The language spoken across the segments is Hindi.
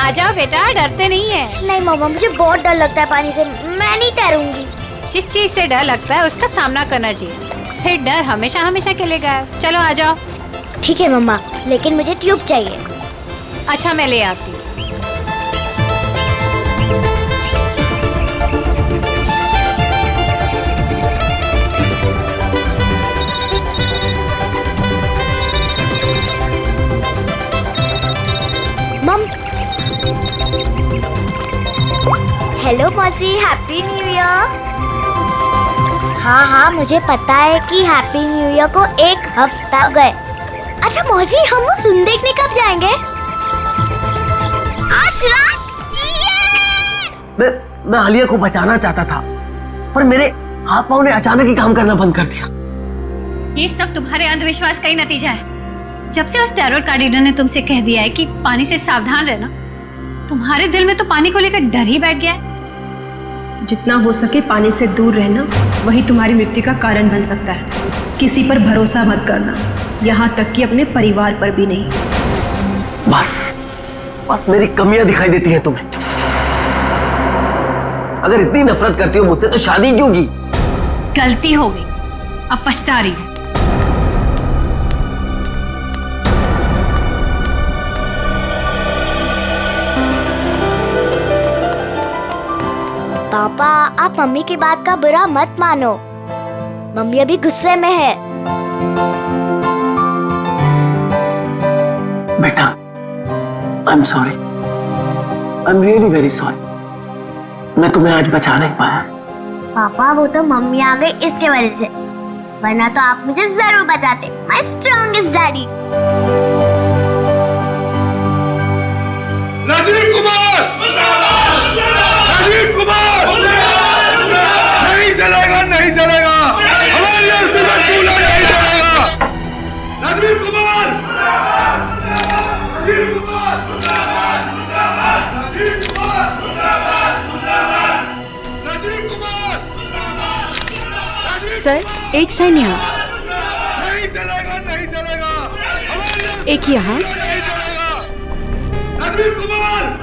आ जाओ बेटा, डरते नहीं है। नहीं मम्मा, मुझे बहुत डर लगता है पानी से, मैं नहीं तैरूंगी। जिस चीज से डर लगता है उसका सामना करना चाहिए, फिर डर हमेशा हमेशा के लिए गायब। चलो आ जाओ। ठीक है मम्मा, लेकिन मुझे ट्यूब चाहिए। अच्छा मैं ले आती हूँ। हेलो मौसी, हैप्पी न्यू ईयर। हाँ, मुझे पता है कि हैप्पी न्यू ईयर को 1 हफ्ता हो गए। अच्छा मौसी, हम वो फिल्म देखने कब जाएंगे? आज रात। मैं आलिया को बचाना चाहता था, पर मेरे हाथ पांव ने अचानक ही काम करना बंद कर दिया। ये सब तुम्हारे अंधविश्वास का ही नतीजा है। जब से उस टैरोट कार्ड रीडर ने तुमसे कह दिया है कि पानी से सावधान रहना, तुम्हारे दिल में तो पानी को लेकर डर ही बैठ गया है। जितना हो सके पानी से दूर रहना, वही तुम्हारी मृत्यु का कारण बन सकता है। किसी पर भरोसा मत करना, यहाँ तक कि अपने परिवार पर भी नहीं। बस मेरी कमियां दिखाई देती हैं तुम्हें। अगर इतनी नफरत करती हो मुझसे तो शादी क्यों की? गलती हो गई, अब पछता रही हूँ। पापा, आप मम्मी की बात का बुरा मत मानो। मम्मी अभी गुस्से में है। बेटा, I'm sorry. I'm really very sorry. मैं तुम्हें आज बचा नहीं पाया। पापा, वो तो मम्मी आ गई इसके वजह से, वरना तो आप मुझे जरूर बचाते। My strongest daddy. Rajiv Kumar! Rajiv Kumar! नहीं चलेगा, नहीं चलेगा। हमारी अस्थि में चूल्हा नहीं चलेगा। राजीव कुमार! राजीव कुमार! राजीव कुमार! राजीव कुमार! सर, एक साइन यहाँ। नहीं चलेगा, नहीं चलेगा। हमारी एक यहाँ। नहीं चलेगा। राजीव कुमार!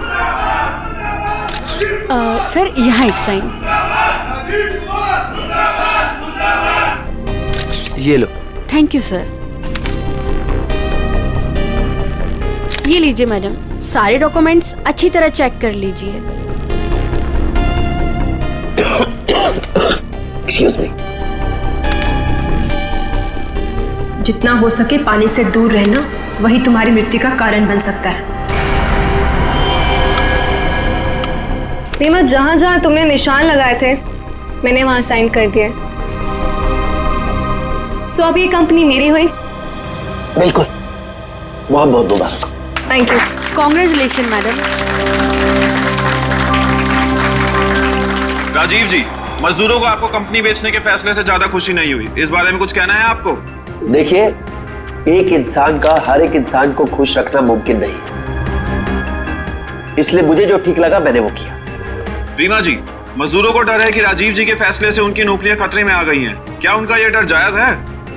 सर, यहाँ एक साइन। ये लो। Thank you sir. ये लीजिए मैडम, सारे डॉक्यूमेंट्स अच्छी तरह चेक कर लीजिए। Excuse me. जितना हो सके पानी से दूर रहना, वही तुम्हारी मृत्यु का कारण बन सकता है। रीमा, जहाँ जहाँ तुमने निशान लगाए थे मैंने वहाँ साइन कर दिए। सो अब ये कंपनी मेरी हुई। बिल्कुल, बहुत बहुत मुबारक। Thank you. Congratulation madam. Rajiv ji, मजदूरों को आपको कंपनी बेचने के फैसले से ज्यादा खुशी नहीं हुई, इस बारे में कुछ कहना है आपको? देखिए, एक इंसान का हर एक इंसान को खुश रखना मुमकिन नहीं, इसलिए मुझे जो ठीक लगा मैंने वो किया। रीमा जी, मजदूरों को डर है कि राजीव जी के फैसले से उनकी नौकरियां खतरे में आ गई हैं। क्या उनका यह डर जायज है?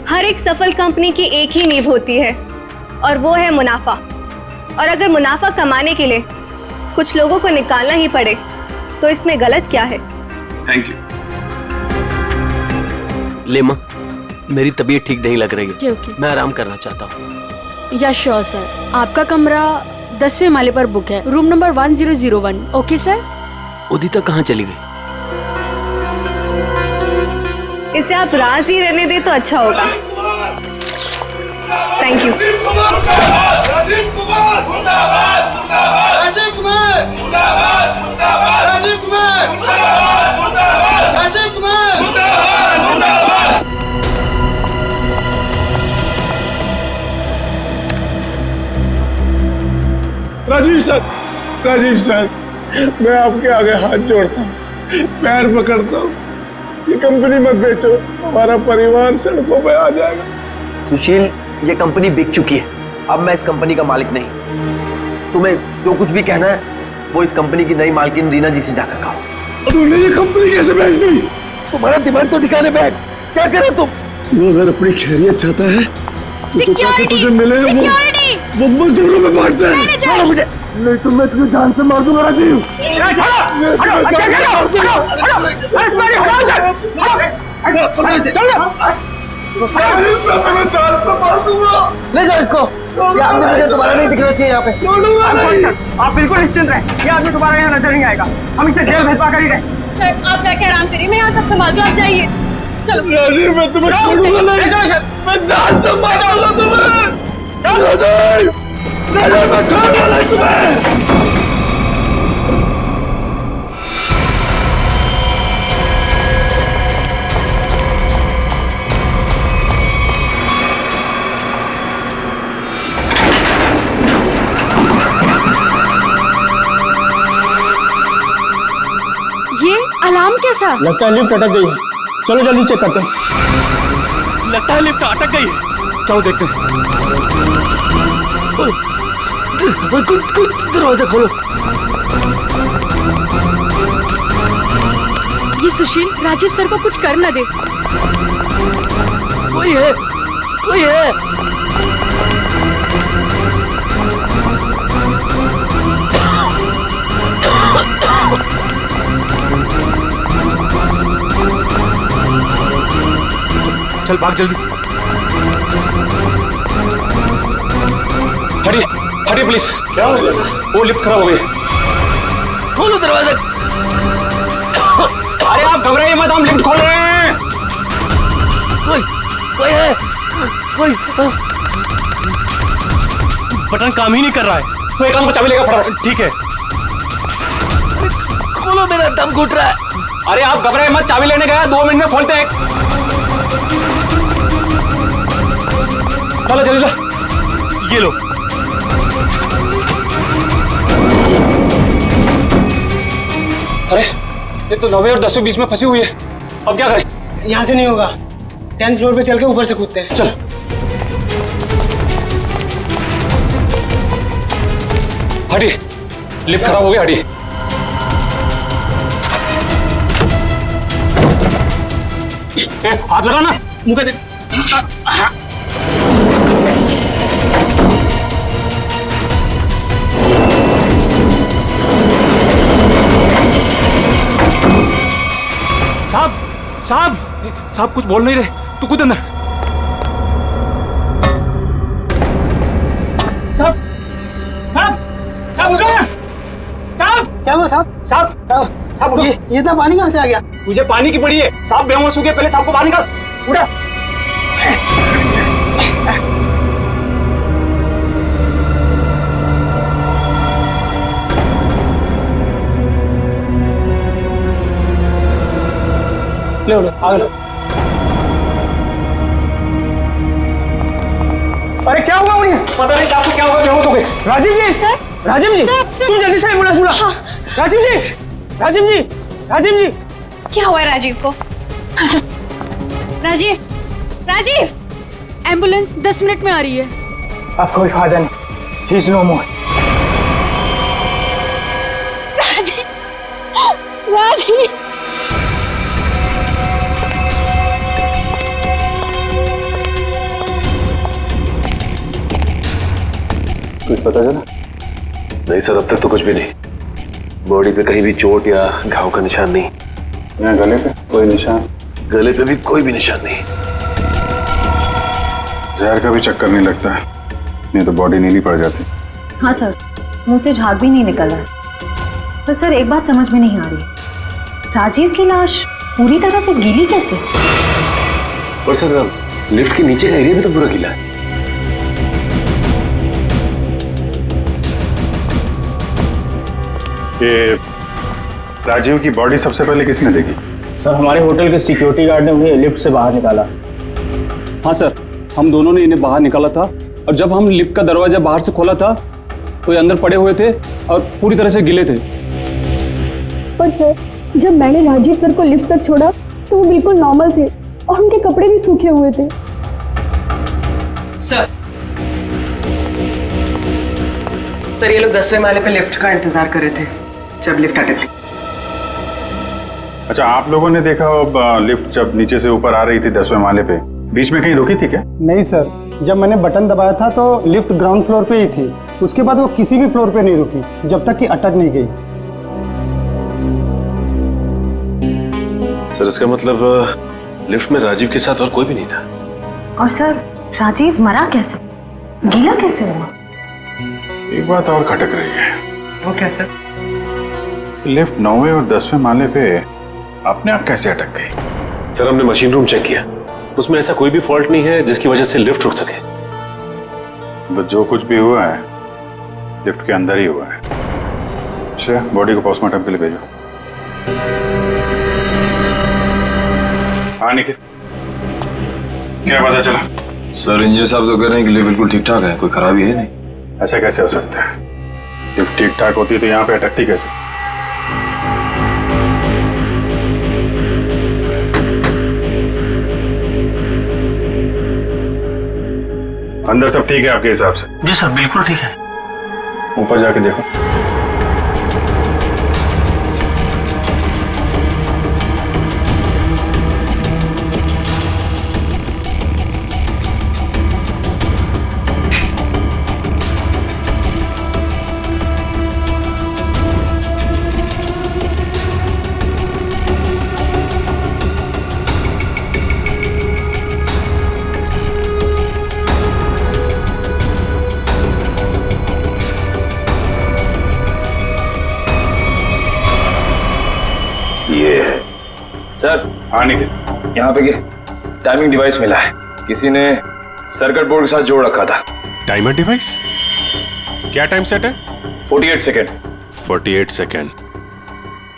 हर एक सफल कंपनी की एक ही नींव होती है और वो है मुनाफा। और अगर मुनाफा कमाने के लिए कुछ लोगों को निकालना ही पड़े तो इसमें गलत क्या है? Thank you. लेमा, मेरी तबीयत ठीक नहीं लग रही है। ओके। मैं आराम करना चाहता हूँ। या श्योर सर, आपका कमरा 10वें माले पर बुक है, room number 1001। Okay sir. Udita कहाँ चली गई? इसे आप राज ही रहने दे तो अच्छा होगा। Thank you. Rajiv Kumar! Rajiv Kumar! Rajiv Kumar! Rajiv Kumar! Rajiv Kumar! Rajiv sir, Rajiv sir, मैं आपके आगे हाथ जोड़ता हूँ, पैर पकड़ता हूँ, ये कंपनी मत बेचो, हमारा परिवार सड़कों पे आ जाएगा। सुशील, ये कंपनी बिक चुकी है, अब मैं इस कंपनी का मालिक नहीं। तुम्हें जो कुछ भी कहना है वो इस कंपनी की नई मालकिन रीना जी से जाकर कहो। तूने ये कंपनी कैसे बेच दी? तुम्हारा दिमाग तो ठिकाने बैठ, क्या करे तुम? तू अगर अपनी खैरियत चाहता है तो पैसे तुझे मिले वो मजदूरों में बांटते हैं। मुझे नहीं तो मैं तुझे जान से मार दूंगा राजीव। ले जाओ इसको, ये आदमी मुझे दोबारा नहीं दिखना चाहिए यहाँ पे। आप बिल्कुल निश्चिंत रहें, ये आदमी दोबारा यहाँ नजर नहीं आएगा। हम इसे जेल भिजवा कर ही रहे। सर आप जाके आराम करिए, मैं यहाँ सब संभाल दूँ, आप जाइए। चलो राजीव, मैं तुम्हें छोड़ूंगा नहीं, मैं जान से मारूंगा तुम्हें। राजीव, राजीव, मैं छोड़ूंगा नहीं तुम्हें। ये अलार्म कैसा? लगता है लिफ्ट अटक गई है, चलो जल्दी चेक करते हैं। लगता है लिफ्ट अटक गई है, चलो देखते हैं। दरवाजा खोलो। ये सुशील राजीव सर को कुछ कर न दे। कोई है, कोई है। चल भाग जल्दी। हटिए हटिए प्लीज। क्या हो गया? वो लिफ्ट खराब हो गई। खोलो दरवाजा। अरे आप घबराइए मत, हम लिफ्ट खोल रहे हैं। कोई है, कोई। बटन काम ही नहीं कर रहा है। तो एक काम को चाबी लेगा फटाफट। ठीक है, खोलो, मेरा दम घुट रहा है। अरे आप घबराइए मत, चाबी लेने गया, 2 मिनट में खोलते हैं। चलो जल्दी ला, ये लो। अरे ये तो 9वें और 10वें बीच में फंसी हुई है, अब क्या करें? यहाँ से नहीं होगा, 10th फ्लोर पे चल के ऊपर से कूदते हैं। चल। हटिए, लिफ्ट खराब हो गया, हटिए। हाथ लगा ना, मुंह पे दे। साहब साहब साहब कुछ बोल नहीं रहे, तू कूद अंदर। साहब साहब साहब उठो ना। साहब क्या हुआ साहब? साहब साहब उठो। ये इतना पानी कहाँ से आ गया? तुझे पानी की पड़ी है, साहब बेहोश हो गए, पहले साहब को बाहर निकाल। उठा। ले आगे लो। अरे क्या हुआ उन्हें? पता नहीं साहब को क्या हुआ, बेहोश हो गए। राजीव जी, राजीव जी, तुम जल्दी से एम्बुलेंस बुलाओ। राजीव जी, राजीव जी, राजीव जी। क्या हुआ है राजीव को? राजीव, राजीव। एम्बुलेंस 10 मिनट में आ रही है। अब कोई फायदा नहीं, ही इज नो मोर। राजीव, राजीव। कुछ पता चला? नहीं सर, अब तक तो कुछ भी नहीं। बॉडी पे कहीं भी चोट या घाव का निशान नहीं। यहाँ गले पे कोई निशान? गले पे भी कोई भी निशान नहीं। जहर का भी चक्कर नहीं लगता है, नहीं तो बॉडी नीली पड़ जाती। हाँ सर, मुंह से झाग भी नहीं निकल रहा है। पर सर एक बात समझ में नहीं आ रही, राजीव की लाश पूरी तरह से गीली कैसे? और सर लिफ्ट के नीचे का एरिया भी तो पूरा गीला है। ये राजीव की बॉडी सबसे पहले किसने देखी? सर हमारे होटल के सिक्योरिटी गार्ड ने उन्हें लिफ्ट से बाहर निकाला। हाँ सर, हम दोनों ने इन्हें बाहर निकाला था, और जब हम लिफ्ट का दरवाजा बाहर से खोला था तो ये अंदर पड़े हुए थे और पूरी तरह से गिले थे। पर सर जब मैंने राजीव सर को लिफ्ट तक छोड़ा तो वो बिल्कुल नॉर्मल थे और उनके कपड़े भी सूखे हुए थे। सर ये लोग 10वें माले पे लिफ्ट का इंतजार कर रहे थे जब लिफ्ट अटक गई। अच्छा, आप लोगों ने देखा लिफ्ट जब नीचे से ऊपर आ रही थी 10वें माले पे, बीच में कहीं रुकी थी क्या? नहीं सर, जब मैंने बटन दबाया था तो लिफ्ट ग्राउंड फ्लोर पे ही थी। उसके बाद वो किसी भी फ्लोर पे नहीं रुकी जब तक कि अटक नहीं गई। सर इसका मतलब लिफ्ट में राजीव के साथ और कोई भी नहीं था। और सर राजीव मरा कैसे, गीला कैसे हुआ? एक बात और खटक रही है। वो क्या सर? लिफ्ट 9वें और 10वें माले पे अपने आप कैसे अटक गई? सर हमने मशीन रूम चेक किया, उसमें ऐसा कोई भी फॉल्ट नहीं है जिसकी वजह से लिफ्ट रुक सके। बस जो कुछ भी हुआ है लिफ्ट के अंदर ही हुआ है। अच्छा, बॉडी को पोस्टमार्टम के लिए भेजो। हाँ निखिल, क्या पता चला? सर इंजीनियर साहब तो कह रहे हैं कि लिफ्ट बिल्कुल ठीक ठाक है, कोई खराबी है नहीं। ऐसा कैसे हो सकता है? लिफ्ट ठीक ठाक होती तो यहाँ पे अटकती कैसे? अंदर सब ठीक है आपके हिसाब से? जी सर बिल्कुल ठीक है। ऊपर जाके देखो। सर हाँ निखिल, यहाँ पे टाइमिंग डिवाइस मिला है, किसी ने सर्किट बोर्ड के साथ जोड़ रखा था। Timer device? क्या टाइम सेट है? 48 सेकेंड। 48 सेकेंड।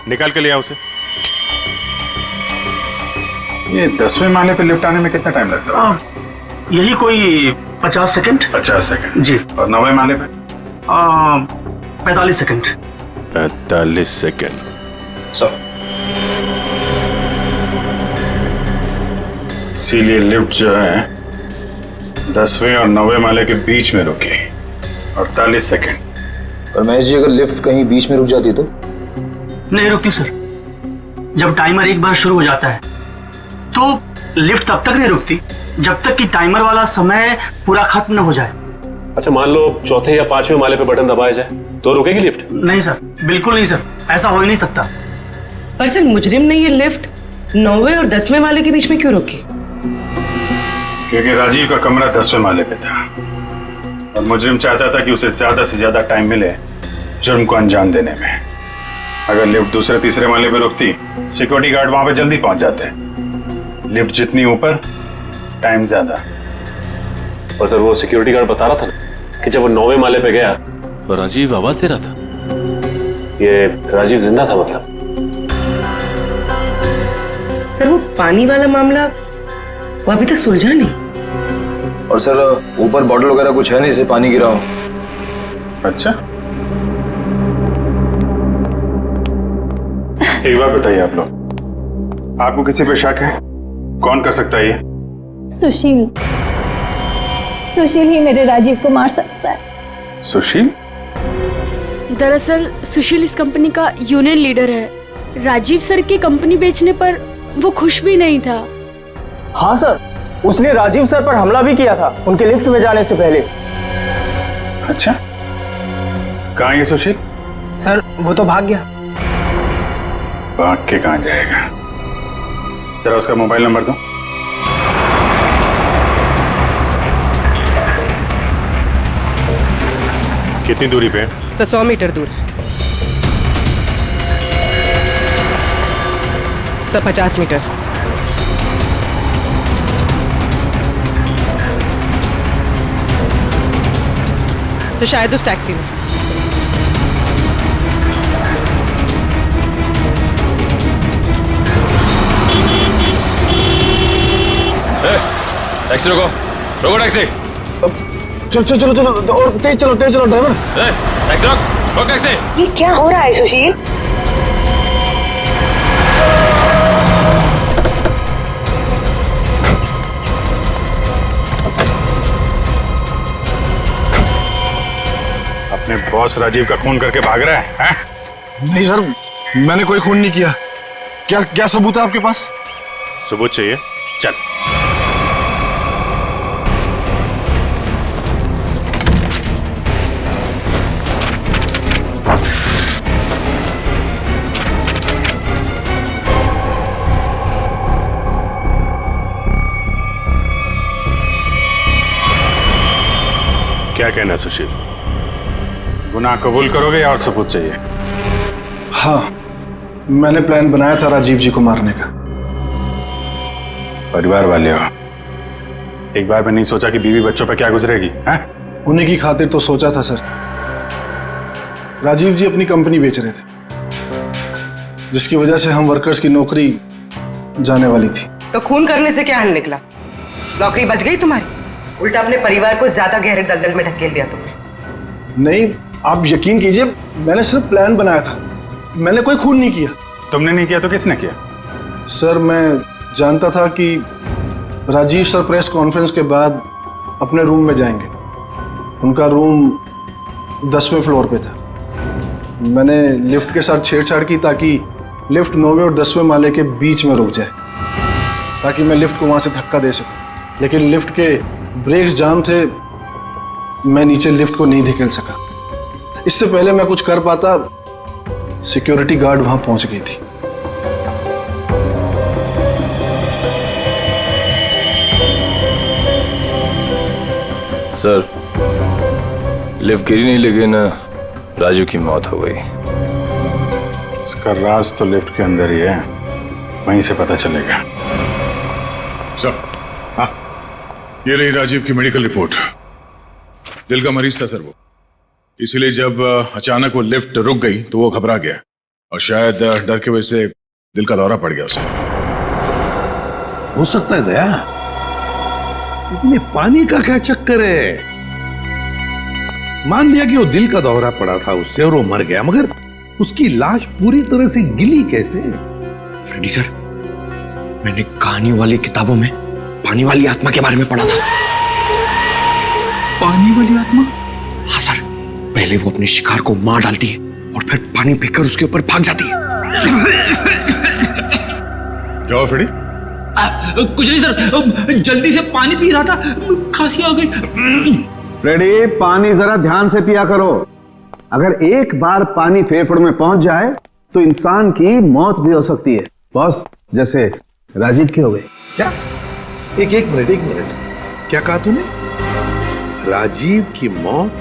निकाल के ले आओ उसे। ये 10वें माले पे लिफ्ट आने में कितना टाइम लगता है? यही कोई 50 सेकंड। 50 सेकेंड जी। और 9वें माले पे? 45 सेकंड। 45 सेकेंड। सर इसीलिए लिफ्ट जो है 10वें और 9वें माले के बीच में रुकी 48 सेकेंड। पर महेश जी, अगर लिफ्ट कहीं बीच में रुक जाती तो? नहीं रुकती सर। जब टाइमर एक बार शुरू हो जाता है तो लिफ्ट तब तक नहीं रुकती जब तक कि टाइमर वाला समय पूरा खत्म न हो जाए। अच्छा, मान लो चौथे या 5वें माले पे बटन दबाया जाए तो रुकेगी लिफ्ट? नहीं सर, बिल्कुल नहीं सर, ऐसा हो ही नहीं सकता। पर सर मुजरिम ने ये लिफ्ट 9वें और 10वें माले के बीच में क्यों रोकी? क्योंकि राजीव का कमरा 10वें माले पे था और मुजरिम चाहता था कि उसे ज्यादा से ज्यादा टाइम मिले जुर्म को अंजाम देने में। अगर लिफ्ट दूसरे तीसरे माले पे रुकती, सिक्योरिटी गार्ड वहां पे जल्दी पहुंच जाते। लिफ्ट जितनी ऊपर, टाइम ज्यादा। और सर वो सिक्योरिटी गार्ड बता रहा था ना कि जब वो 9वें माले पे गया तो राजीव आवाज दे रहा था। ये राजीव जिंदा था मतलब? सर वो पानी वाला मामला वो अभी तक सुलझा नहीं। और सर ऊपर बॉटल वगैरह कुछ है नहीं जिससे पानी गिरा हो। अच्छा, एक बात बताइए आप लोग, आपको किसी पे शक है? कौन कर सकता है ये? सुशील। सुशील ही मेरे राजीव को मार सकता है। सुशील? दरअसल सुशील इस कंपनी का यूनियन लीडर है। राजीव सर की कंपनी बेचने पर वो खुश भी नहीं था। हाँ सर, उसने राजीव सर पर हमला भी किया था उनके लिफ्ट में जाने से पहले। अच्छा, कहाँ है सुशील? सर वो तो भाग गया। भाग के कहाँ जाएगा? जरा उसका मोबाइल नंबर दो। कितनी दूरी पे? सर 100 मीटर दूर है। Sir 50 metre. तो शायद उस टैक्सी में। टैक्सी रोको, रोको टैक्सी। चलो चलो चलो चलो, और तेज चलो ड्राइवर। टैक्सी रोक टैक्सी। ये क्या हो रहा है सुशील? अपने बॉस राजीव का खून करके भाग रहा है? नहीं सर, मैंने कोई खून नहीं किया। क्या क्या सबूत है आपके पास? सबूत चाहिए? चल। क्या कहना है सुशील? गुनाह कबूल करोगे या और सबूत चाहिए? हाँ, मैंने प्लान बनाया था राजीव जी को मारने का। परिवार वाले हो, एक बार में नहीं सोचा कि बीवी बच्चों पर क्या गुजरेगी? हैं? उन्हीं की खातिर तो सोचा था सर। राजीव जी अपनी कंपनी बेच रहे थे, जिसकी वजह से हम वर्कर्स की नौकरी जाने वाली थी। तो खून करने से क्या हल निकला? नौकरी बच गई तुम्हारी, उल्टा अपने परिवार को ज्यादा गहरे दलदल में ढकेल दिया तुमने। नहीं, आप यकीन कीजिए, मैंने सिर्फ प्लान बनाया था, मैंने कोई खून नहीं किया। तुमने नहीं किया तो किसने किया? सर, मैं जानता था कि राजीव सर प्रेस कॉन्फ्रेंस के बाद अपने रूम में जाएंगे। उनका रूम 10वें फ्लोर पे था। मैंने लिफ्ट के साथ छेड़छाड़ की ताकि लिफ्ट 9वें और 10वें माले के बीच में रुक जाए, ताकि मैं लिफ्ट को वहाँ से धक्का दे सकूं। लेकिन लिफ्ट के ब्रेक्स जाम थे, मैं नीचे लिफ्ट को नहीं धकेल सका। इससे पहले मैं कुछ कर पाता, सिक्योरिटी गार्ड वहाँ पहुँच गई थी। सर, लिफ्ट गिरी नहीं, लेकिन राजू की मौत हो गई। इसका राज तो लिफ्ट के अंदर ही है, वहीं से पता चलेगा। सर, हाँ, ये रही राजीव की मेडिकल रिपोर्ट। दिल का मरीज था सर वो, इसीलिए जब अचानक वो लिफ्ट रुक गई तो वो घबरा गया और शायद डर की वजह से दिल का दौरा पड़ गया उसे। हो सकता है दया, लेकिन ये पानी का क्या चक्कर है? मान लिया कि वो दिल का दौरा पड़ा था उससे और वो मर गया, मगर उसकी लाश पूरी तरह से गिली कैसे? फ्रेडी सर, मैंने कहानी वाली किताबों में पानी वाली आत्मा के बारे में पढ़ा था। पानी वाली आत्मा? हाँ सर, पहले वो अपने शिकार को मार डालती है और फिर पानी फेंककर उसके ऊपर भाग जाती है। क्या हुआ फ्रेडी? कुछ नहीं सर, जल्दी से पानी पी रहा था, खांसी आ गई। फ्रेडी, पानी जरा ध्यान से पिया करो। अगर एक बार पानी फेफड़ों में पहुंच जाए तो इंसान की मौत भी हो सकती है, बॉस, जैसे राजीव की हो गई। क्या? एक मिनट, क्या कहा तूने? राजीव की मौत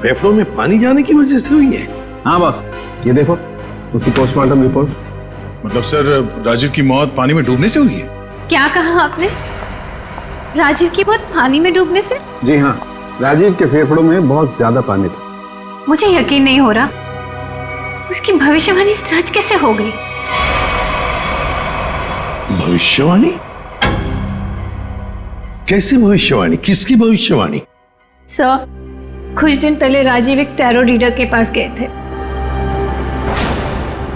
फेफड़ों में पानी जाने की वजह से हुई है? हाँ बॉस, ये देखो उसकी पोस्टमार्टम रिपोर्ट। मतलब सर, राजीव की मौत पानी में डूबने से हुई है? क्या कहा आपने? राजीव की मौत पानी में डूबने से? जी हाँ, राजीव के फेफड़ों में बहुत ज्यादा पानी था। मुझे यकीन नहीं हो रहा, उसकी भविष्यवाणी सच कैसे हो गई? भविष्यवाणी? कैसी भविष्यवाणी? किसकी भविष्यवाणी? सर, कुछ दिन पहले राजीव एक टैरो रीडर के पास गए थे।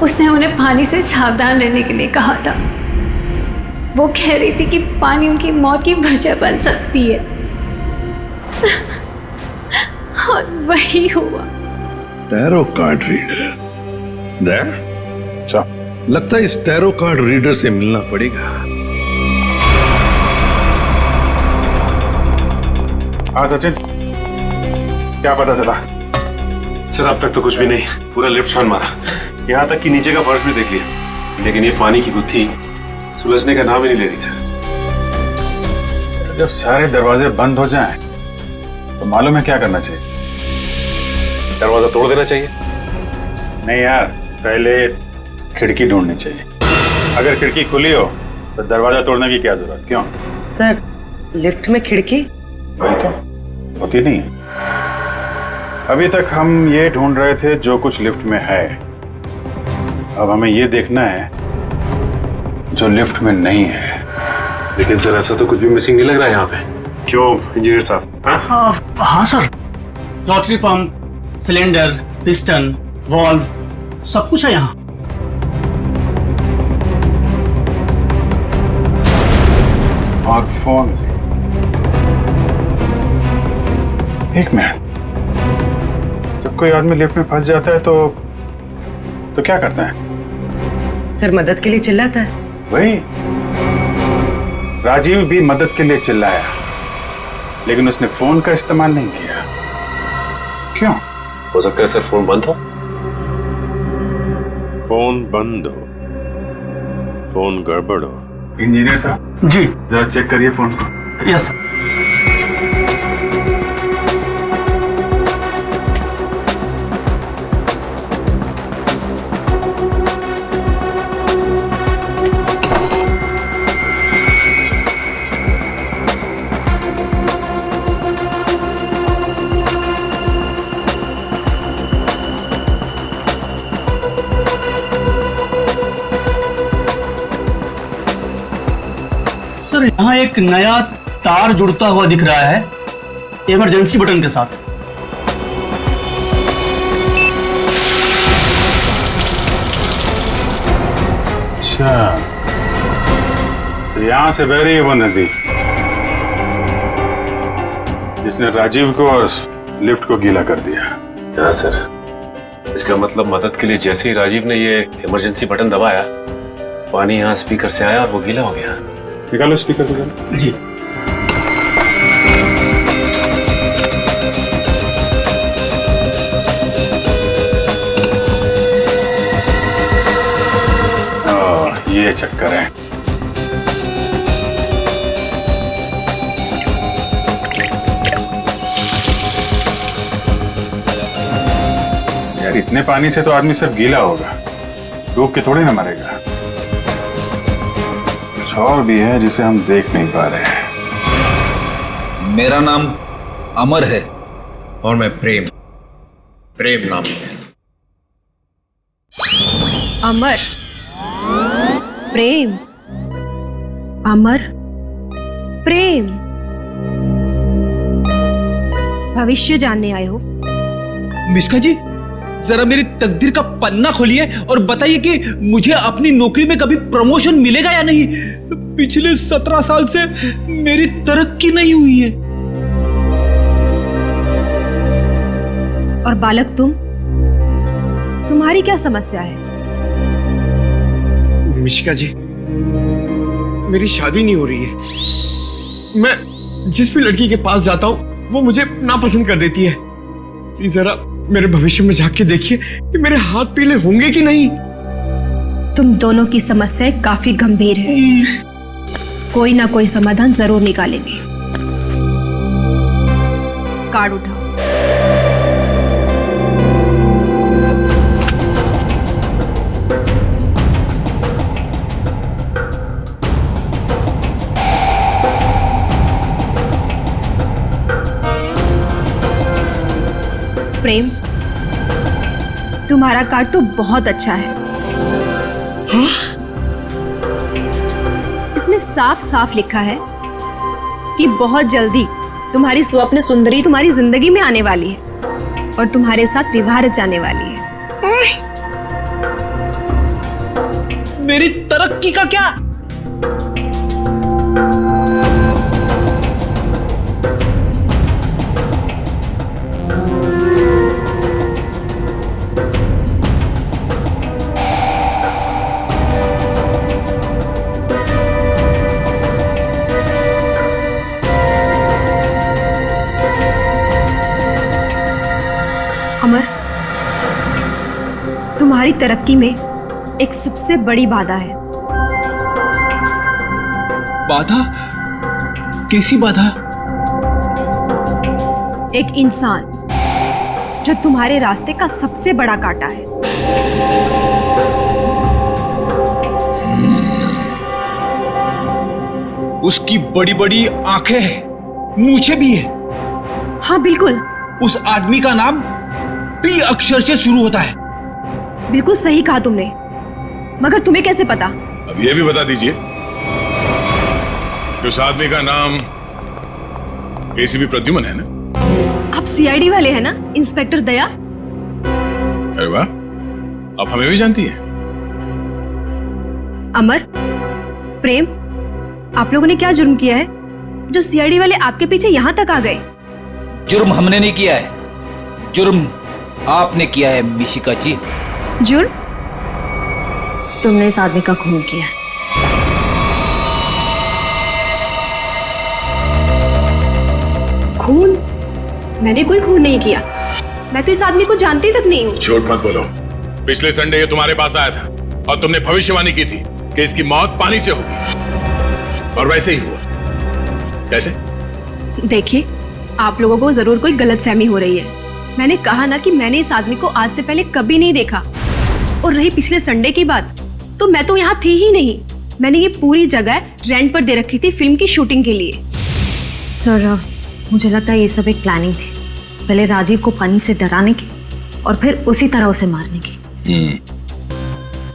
उसने उन्हें पानी से सावधान रहने के लिए कहा था। वो कह रही थी कि पानी उनकी मौत की वजह बन सकती है। और वही हुआ। Tarot card reader? लगता है इस टैरो कार्ड रीडर से मिलना पड़ेगा। हाँ सचिन, क्या पता चला? सर, अब तक तो कुछ भी नहीं, पूरा लिफ्ट छान मारा, यहाँ तक कि नीचे का फर्श भी देख लिया, लेकिन ये पानी की गुत्थी सुलझने का नाम ही नहीं ले रही सर। जब सारे दरवाजे बंद हो जाएं, तो मालूम है क्या करना चाहिए? दरवाजा तोड़ देना चाहिए? नहीं यार, पहले खिड़की ढूंढनी चाहिए। अगर खिड़की खुली हो तो दरवाजा तोड़ने की क्या जरूरत? क्यों सर, लिफ्ट में खिड़की? वही तो होती नहीं है। अभी तक हम ये ढूंढ रहे थे जो कुछ लिफ्ट में है, अब हमें ये देखना है जो लिफ्ट में नहीं है। लेकिन सर, ऐसा तो कुछ भी मिसिंग नहीं लग रहा है यहाँ पे। क्यों इंजीनियर साहब? हाँ sir, rotary pump, cylinder, piston, valve, सब कुछ है यहाँ। और फोन। एक मिनट, जब कोई आदमी लिफ्ट में फंस जाता है तो क्या करता है? सर, मदद के लिए चिल्लाता है। वही, राजीव भी मदद के लिए चिल्लाया, लेकिन उसने फोन का इस्तेमाल नहीं किया। क्यों? हो सकता है सर फोन बंद हो। फोन बंद हो, फोन गड़बड़ हो। इंजीनियर साहब जी, जरा चेक करिए फोन को। Yes sir. सर यहाँ एक नया तार जुड़ता हुआ दिख रहा है इमरजेंसी बटन के साथ। अच्छा, तो यहां से बह रही है वो नदी जिसने राजीव को और लिफ्ट को गीला कर दिया। हाँ सर, इसका मतलब मदद के लिए जैसे ही राजीव ने ये इमरजेंसी बटन दबाया, पानी यहाँ स्पीकर से आया और वो गीला हो गया। निकालो स्पीकर निकालो। जी। ये चक्कर है। यार इतने पानी से तो आदमी सब गीला होगा, डूब के थोड़े ना मरेगा। कुछ और भी है जिसे हम देख नहीं पा रहे हैं। मेरा नाम अमर है और मैं प्रेम नाम है। अमर, प्रेम, अमर, प्रेम। भविष्य जानने आए हो? मिश्का जी, जरा मेरी तकदीर का पन्ना खोलिए और बताइए कि मुझे अपनी नौकरी में कभी प्रमोशन मिलेगा या नहीं। पिछले 17 साल से मेरी तरक्की नहीं हुई है। और बालक तुम्हारी क्या समस्या है? मिशिका जी, मेरी शादी नहीं हो रही है। मैं जिस भी लड़की के पास जाता हूँ वो मुझे नापसंद कर देती है। प्लीज जरा मेरे भविष्य में झांक के देखिए कि मेरे हाथ पीले होंगे कि नहीं। तुम दोनों की समस्याएं काफी गंभीर है, कोई ना कोई समाधान जरूर निकालेंगे। कार्ड उठाओ। प्रेम, तुम्हारा कार्ड तो बहुत अच्छा है। हाँ? इसमें साफ साफ लिखा है कि बहुत जल्दी तुम्हारी स्वप्न सुंदरी तुम्हारी जिंदगी में आने वाली है और तुम्हारे साथ विवाह रचाने वाली है। मेरी तरक्की का क्या? अमर, तुम्हारी तरक्की में एक सबसे बड़ी बाधा है। बाधा? कैसी बाधा? एक इंसान जो तुम्हारे रास्ते का सबसे बड़ा कांटा है। उसकी बड़ी बड़ी आंखें हैं, मूछें भी है। हाँ बिल्कुल। उस आदमी का नाम पी अक्षर से शुरू होता है। बिल्कुल सही कहा तुमने, मगर तुम्हें कैसे पता? अब ये भी बता दीजिए कि उस आदमी का नाम एसीपी प्रद्युमन है ना? आप सीआईडी वाले हैं ना, इंस्पेक्टर दया? अरे वाह, आप हमें भी जानती हैं। अमर, प्रेम, आप लोगों ने क्या जुर्म किया है जो सीआईडी वाले आपके पीछे यहां तक आ गए? जुर्म हमने नहीं किया है, जुर्म आपने किया है मिशिका जी। जुर्म? तुमने इस आदमी का खून किया है। खून? मैंने कोई खून नहीं किया। मैं तो इस आदमी को जानती तक नहीं हूँ। झूठ मत बोलो। पिछले संडे ये तुम्हारे पास आया था और तुमने भविष्यवाणी की थी कि इसकी मौत पानी से होगी, और वैसे ही हुआ। कैसे? देखिए, आप लोगों को जरूर कोई गलतफहमी हो रही है। मैंने कहा ना कि मैंने इस आदमी को आज से पहले कभी नहीं देखा। और रही पिछले संडे की बात, तो मैं तो यहाँ थी ही नहीं। मैंने ये पूरी जगह रेंट पर दे रखी थी फिल्म की शूटिंग के लिए। सर, मुझे लगता है ये सब एक प्लानिंग थी, पहले राजीव को पानी से डराने की और फिर उसी तरह उसे मारने की।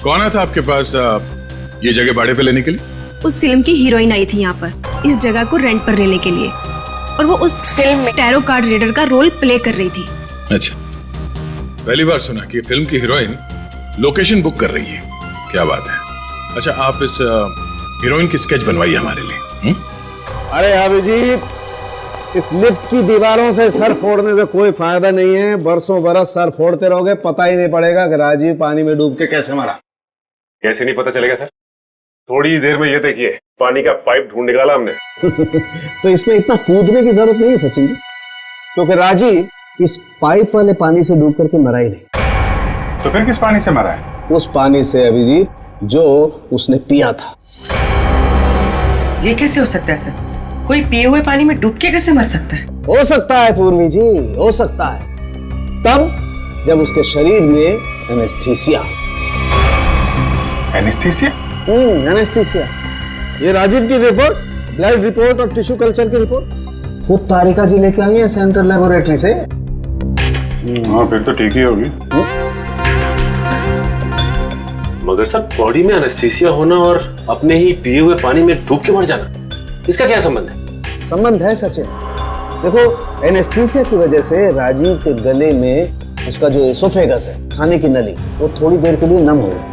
कौन आया था आपके पास ये जगह भाड़े पे लेने के लिए? उस फिल्म की हीरोइन आई थी यहाँ पर इस जगह को रेंट पर लेने के लिए, और वो उस फिल्म में टैरो कार्ड रीडर का रोल प्ले कर रही थी। अच्छा, पहली बार सुना कि फिल्म की हीरोइन लोकेशन बुक कर रही है। क्या बात है। अच्छा, आप इस हीरोइन की स्केच बनवाइए हमारे लिए। अरे अभिजीत, इस लिफ्ट की दीवारों से सर फोड़ने से कोई फायदा नहीं है। बरसों बरस सर फोड़ते रहोगे, पता ही नहीं पड़ेगा कि राजीव पानी में डूब के कैसे मरा। कैसे नहीं पता चलेगा सर? थोड़ी देर में ये देखिए पानी का पाइप ढूंढ निकाला हमने। तो इसमें इतना कूदने की जरूरत नहीं है सचिन जी, क्योंकि राजीव इस पाइप वाले पानी से डूब करके मरा ही नहीं। तो फिर किस पानी से मरा है? उस पानी से अभिजीत जो उसने पिया था। ये कैसे हो सकता है सर? कोई पिए हुए पानी में डूब के कैसे मर सकता है? हो सकता है पूर्वी जी, हो सकता है, तब जब उसके शरीर में एनेस्थीसिया। एनेस्थीसिया? एनेस्थीसिया। ये राजीव की रिपोर्ट, ब्लड रिपोर्ट और टिश्यू कल्चर की रिपोर्ट खुद तारिका जी लेके आई है सेंट्रल लेबोरेटरी से। हाँ, फिर तो ठीक ही होगी। मगर सर, बॉडी में एनेस्थीसिया होना और अपने ही पिए हुए पानी में डूब के मर जाना, इसका क्या संबंध है? संबंध है सचिन। देखो, एनेस्थीसिया की वजह से राजीव के गले में उसका जो एसोफेगस है, खाने की नली, वो थोड़ी देर के लिए नम हो गई।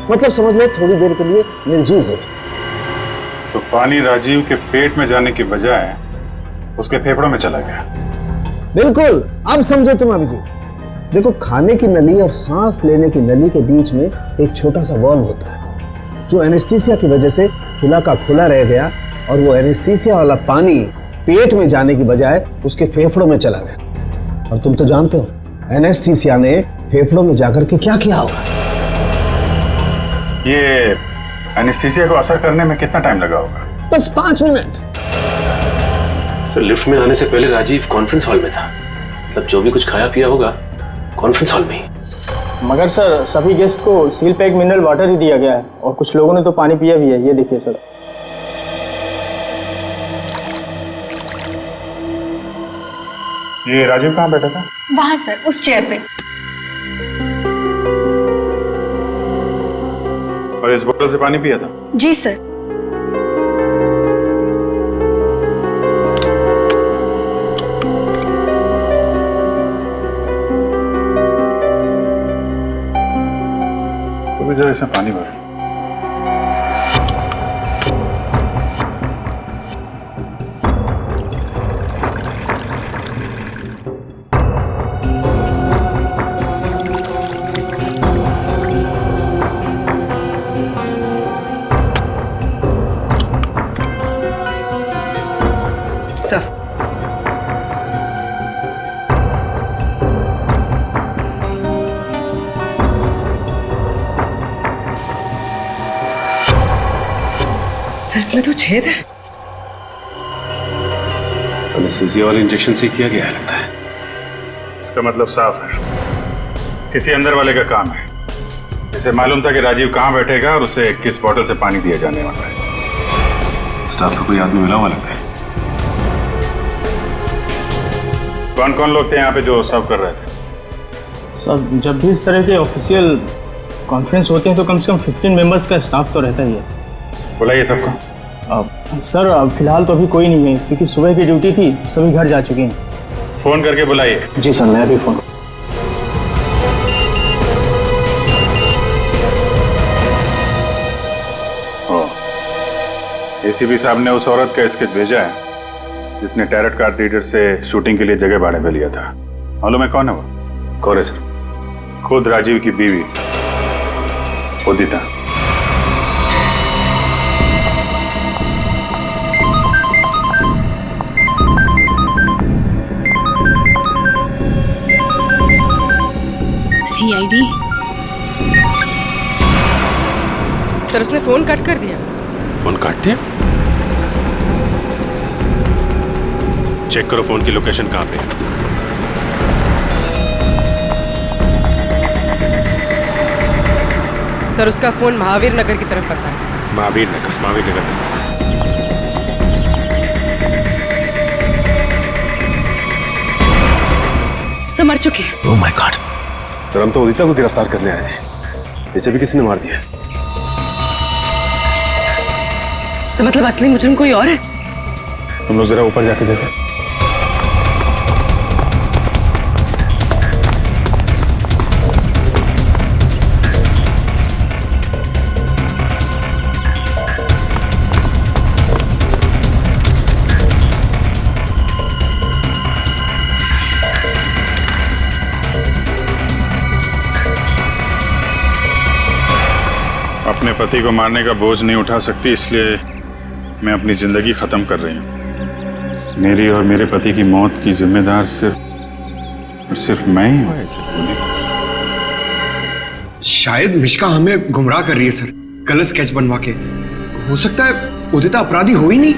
मतलब समझ लो थोड़ी देर के लिए निर्जीव हो गई। तो पानी राजीव के पेट में जाने की बजाय उसके फेफड़ों में चला गया। बिल्कुल, अब समझो तुम अभिजीत। देखो, खाने की नली और सांस लेने की नली के बीच में एक छोटा सा वॉल्व होता है, जो एनेस्थीसिया की वजह से खुला का खुला रह गया, और वो एनेस्थीसिया वाला पानी पेट में जाने की बजाय उसके फेफड़ों में चला गया। और तुम तो जानते हो एनेस्थीसिया ने फेफड़ों में जाकर के क्या किया होगा। ये एनेस्थीसिया को असर करने में कितना टाइम लगा होगा? बस 5 मिनट। सर, लिफ्ट में आने से पहले राजीव कॉन्फ्रेंस हॉल में था। मतलब जो भी कुछ खाया पिया होगा कॉन्फ्रेंस हॉल में ही। मगर सर, सभी गेस्ट को सील पैक मिनरल वाटर ही दिया गया है, और कुछ लोगों ने तो पानी पिया भी है। ये देखिए सर। ये राजीव कहाँ बैठा था? वहां सर, उस चेयर पे। और इस बोतल से पानी पिया था? जी सर। तो भी जरा इसमें पानी भर। सर, इसमें तो छेद है। एनेस्थीसिया वाले इंजेक्शन से किया गया है लगता है। इसका मतलब साफ है, किसी अंदर वाले का काम है। इसे मालूम था कि राजीव कहाँ बैठेगा और उसे किस बोतल से पानी दिया जाने वाला है। स्टाफ का कोई आदमी मिला हुआ लगता है। कौन कौन लोग थे यहाँ पे जो सर्व कर रहे थे? सर, जब भी इस तरह के ऑफिशियल कॉन्फ्रेंस होते हैं तो कम से कम 15 मेंबर्स का स्टाफ तो रहता ही है। बुलाइए सबको। सर, फिलहाल तो अभी कोई नहीं है, क्योंकि सुबह की ड्यूटी थी, सभी घर जा चुके हैं। फोन करके बुलाइए। जी सर, मैं अभी फोन। एसीपी साहब ने उस औरत का स्केच भेजा है जिसने टैरेट कार्ड रीडर से शूटिंग के लिए जगह भाड़े पे लिया था। मालूम है कौन है वो? कौन है सर? खुद राजीव की बीवी उदिता। सीआईडी। सर, उसने फोन कट कर दिया। फोन काट दिया? चेक करो फोन की लोकेशन कहाँ पे है। सर, उसका फोन महावीर नगर की तरफ पता है। महावीर नगर। सर, मर चुकी है। Oh my God. तो हम तो उदिता को गिरफ्तार करने आए थे, इसे भी किसी ने मार दिया। तो मतलब असली मुजरिम कोई और है? तुम लोग जरा ऊपर जाके देखो। अपने पति को मारने का बोझ नहीं उठा सकती, इसलिए मैं अपनी जिंदगी खत्म कर रही हूँ। मेरी और मेरे पति की मौत की जिम्मेदार सिर्फ मैं ही हूँ। शायद मिष्का हमें गुमराह कर रही है सर, गलत स्केच बनवा के। हो सकता है उदिता अपराधी हो ही नहीं।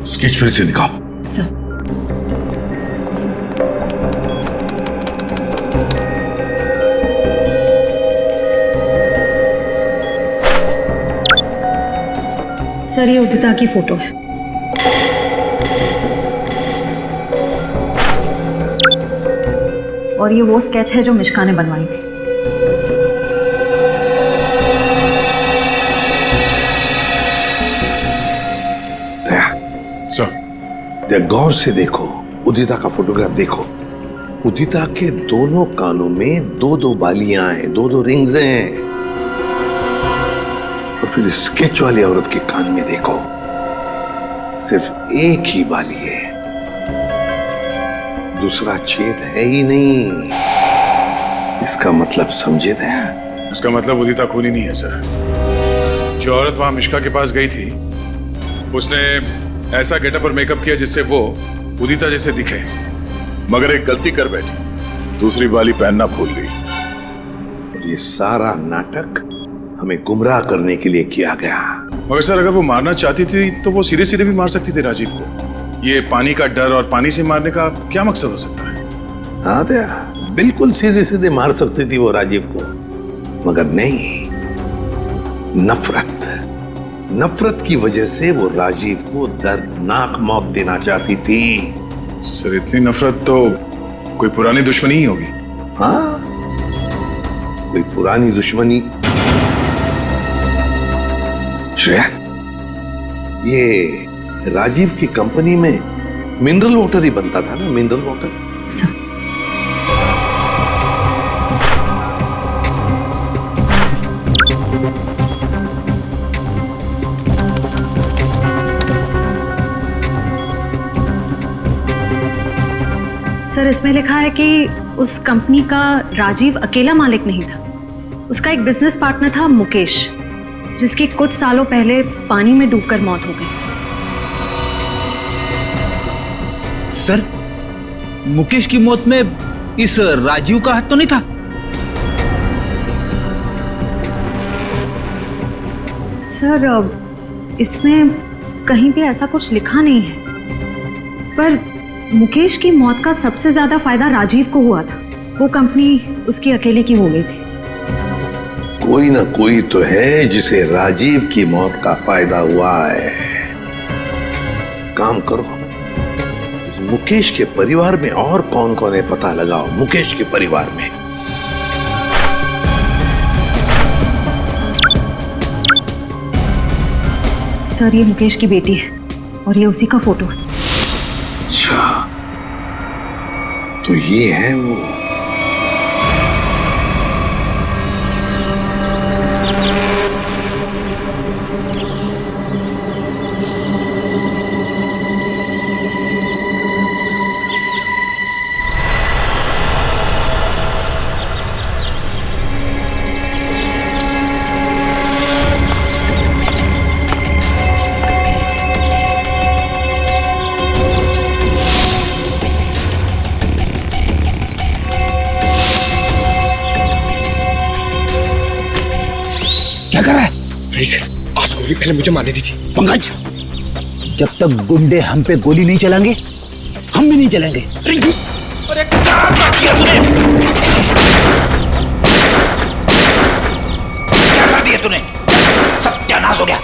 स्केच फिर से दिखाओ। सर सर, ये उदिता की फोटो है। और ये वो स्केच है जो मिष्का ने बनवाई थी। सर, गौर से देखो, उदिता का फोटोग्राफ देखो। उदिता के दोनों कानों में दो दो बालियां हैं, दो दो रिंग्स हैं। और फिर स्केच वाली औरत के कान में देखो, सिर्फ एक ही बाली है, दूसरा छेद है ही नहीं। इसका मतलब समझे ना? इसका मतलब उदिता खूनी नहीं है सर। जो औरत वहां मिष्का के पास गई थी, उसने ऐसा गेटअप और मेकअप किया जिससे वो उदिता जैसे दिखे, मगर एक गलती कर बैठी, दूसरी बाली पहनना भूल गई। और ये सारा नाटक हमें गुमराह करने के लिए किया गया। मगर सर, अगर वो मारना चाहती थी तो वो सीधे सीधे भी मार सकती थी राजीव को। ये पानी का डर और पानी से मारने का क्या मकसद हो सकता है? हाँ दया, बिल्कुल सीधे सीधे मार सकती थी वो राजीव को, मगर नहीं, नफरत की वजह से वो राजीव को दर्दनाक मौत देना चाहती थी। सर, इतनी नफरत तो कोई पुरानी दुश्मनी ही होगी। हाँ, कोई पुरानी दुश्मनी। श्रेया, ये राजीव की कंपनी में मिनरल वाटर ही बनता था ना, मिनरल वाटर। सर, इसमें लिखा है कि उस कंपनी का राजीव अकेला मालिक नहीं था। उसका एक बिजनेस पार्टनर था मुकेश, जिसकी कुछ सालों पहले पानी में डूबकर मौत हो गई। सर, मुकेश की मौत में इस राजीव का हाथ तो नहीं था? सर, इसमें कहीं भी ऐसा कुछ लिखा नहीं है, पर मुकेश की मौत का सबसे ज्यादा फायदा राजीव को हुआ था। वो कंपनी उसकी अकेले की हो गई थी। कोई ना कोई तो है जिसे राजीव की मौत का फायदा हुआ है। काम करो, इस मुकेश के परिवार में और कौन कौन है पता लगाओ। मुकेश के परिवार में सर, ये मुकेश की बेटी है और ये उसी का फोटो है। अच्छा, तो ये है वो। क्या कर रहा है? आज गोली पहले मुझे मारने दी थी। पंकज, जब तक गुंडे हम पे गोली नहीं चलाएंगे, हम भी नहीं चलेंगे। अरे क्या किया तूने? क्या कर दिया तूने? सत्यानाश हो गया।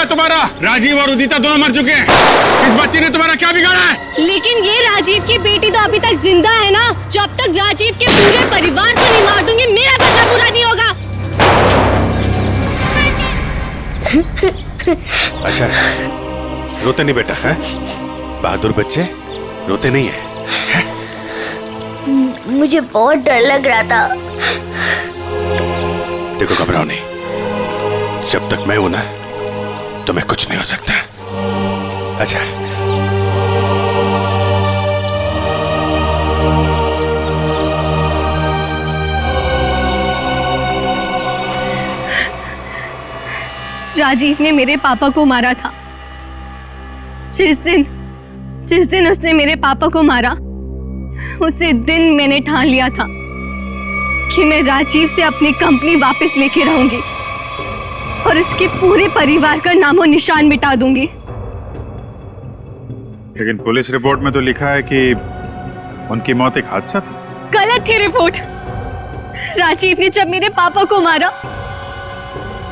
तुम्हारा? राजीव और उदिता दोनों मर चुके हैं। इस बच्चे ने तुम्हारा क्या बिगाड़ा है? लेकिन ये राजीव की बेटी तो अभी तक जिंदा है ना। जब तक राजीव के पूरे परिवार को नहीं मार दूंगी मेरा बदला पूरा नहीं होगा। अच्छा, रोते नहीं बेटा, है? बहादुर बच्चे रोते नहीं है? मुझे बहुत डर लग रहा था। देखो घबराओ नहीं, जब तक मैं हूं ना तुम्हें कुछ नहीं हो सकता। अच्छा राजीव ने मेरे पापा को मारा था। जिस दिन उसने मेरे पापा को मारा उसी दिन मैंने ठान लिया था कि मैं राजीव से अपनी कंपनी वापस लेके रहूंगी और उसके पूरे परिवार का नामो निशान मिटा दूंगी। लेकिन पुलिस रिपोर्ट में तो लिखा है कि उनकी मौत एक हादसा था। गलत थी रिपोर्ट। राजीव ने जब मेरे पापा को मारा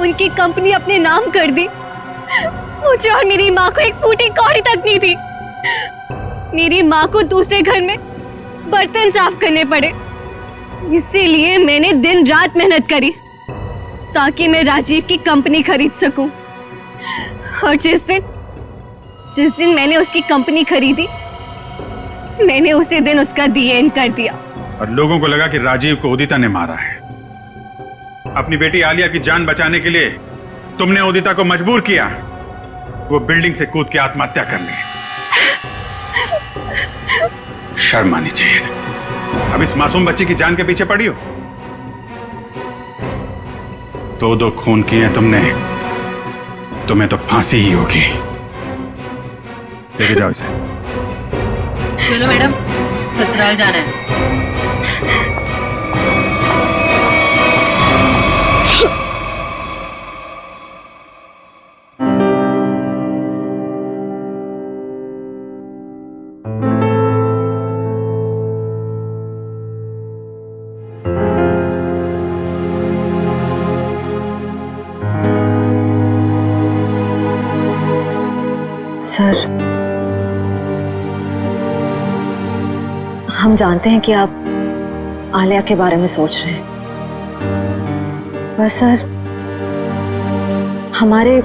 उनकी कंपनी अपने नाम कर दी। मुझे और मेरी माँ को एक फूटी कौड़ी तक नहीं थी। मेरी माँ को दूसरे घर में बर्तन साफ करने पड़े। इसीलिए मैंने दिन रात मेहनत करी ताकि मैं राजीव की कंपनी खरीद सकूं। और जिस दिन मैंने उसकी कंपनी खरीदी मैंने उसी दिन उसका दी एंड कर दिया। और लोगों को लगा कि राजीव को उदिता ने मारा है। अपनी बेटी आलिया की जान बचाने के लिए तुमने उदिता को मजबूर किया वो बिल्डिंग से कूद के आत्महत्या करने। शर्म आनी चाहिए। अब इस मासूम बच्ची की जान के पीछे पड़ी हो। दो खून किए तुमने, तुम्हें तो फांसी ही होगी। लेके जाओ इसे। चलो मैडम, ससुराल जाना है। सर, हम जानते हैं कि आप आलिया के बारे में सोच रहे हैं, पर सर हमारे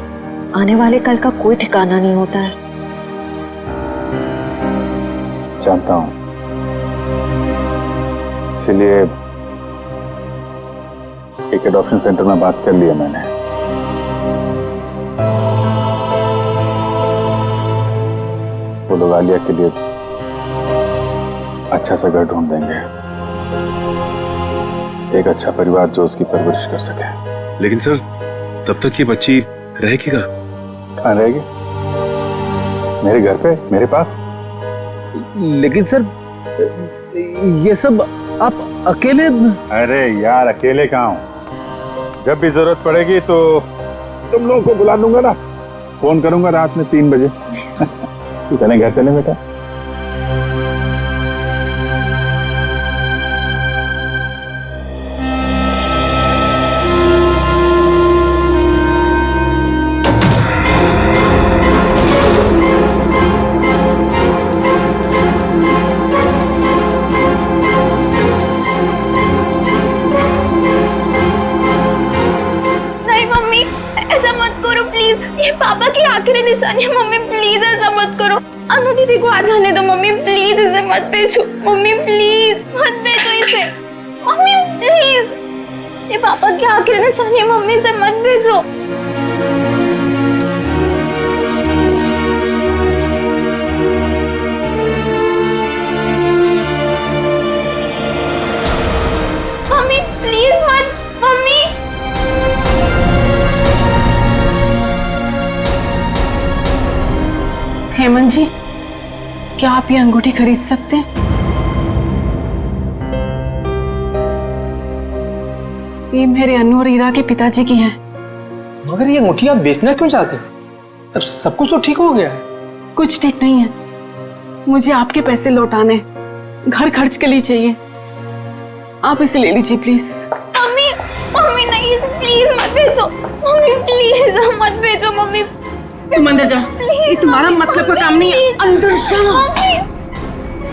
आने वाले कल का कोई ठिकाना नहीं होता है। जानता हूं, इसीलिए एक एडॉप्शन सेंटर में बात कर लिया मैंने। वो लोग आलिया के लिए अच्छा सा घर ढूंढ देंगे, एक अच्छा परिवार जो उसकी परवरिश कर सके। लेकिन सर, तब तक ये बच्ची रहेगी कहाँ रहेगी? मेरे घर पे, मेरे पास। लेकिन सर, ये सब आप अकेले? अरे यार, अकेले कहाँ हूँ? जब भी जरूरत पड़ेगी तो तुम लोगों को बुला दूंगा ना। फोन करूंगा रात में 3 बजे। चलें घर चलें बेटा। नहीं मम्मी, ऐसा मत करो प्लीज। ये पापा की आखिरी निशानी है मम्मी, प्लीज ऐसा मत करो। अनु दीदी को आ जाने दो मम्मी, प्लीज इसे मत भेजो मम्मी, प्लीज मत भेजो इसे मम्मी, प्लीज। ये पापा की आखिरी निशानी है मम्मी, इसे मत भेजो। मम्मी प्लीज मत, मम्मी। हेमंत जी, क्या आप ये अंगूठी खरीद सकते हैं? ये मेरे अनु और ईरा के पिताजी की है। मगर ये अंगूठी आप बेचना क्यों चाहते हो? अब सब कुछ तो ठीक हो गया है। कुछ ठीक नहीं है, मुझे आपके पैसे लौटाने, घर खर्च के लिए चाहिए। आप इसे ले लीजिए प्लीज। मम्मी, मम्मी नहीं, प्लीज मत भेजो मम्मी, प्लीज मत भेजो मम्मी, तुम अंदर जा, ये तुम्हारा मतलब का काम नहीं है। अंदर जा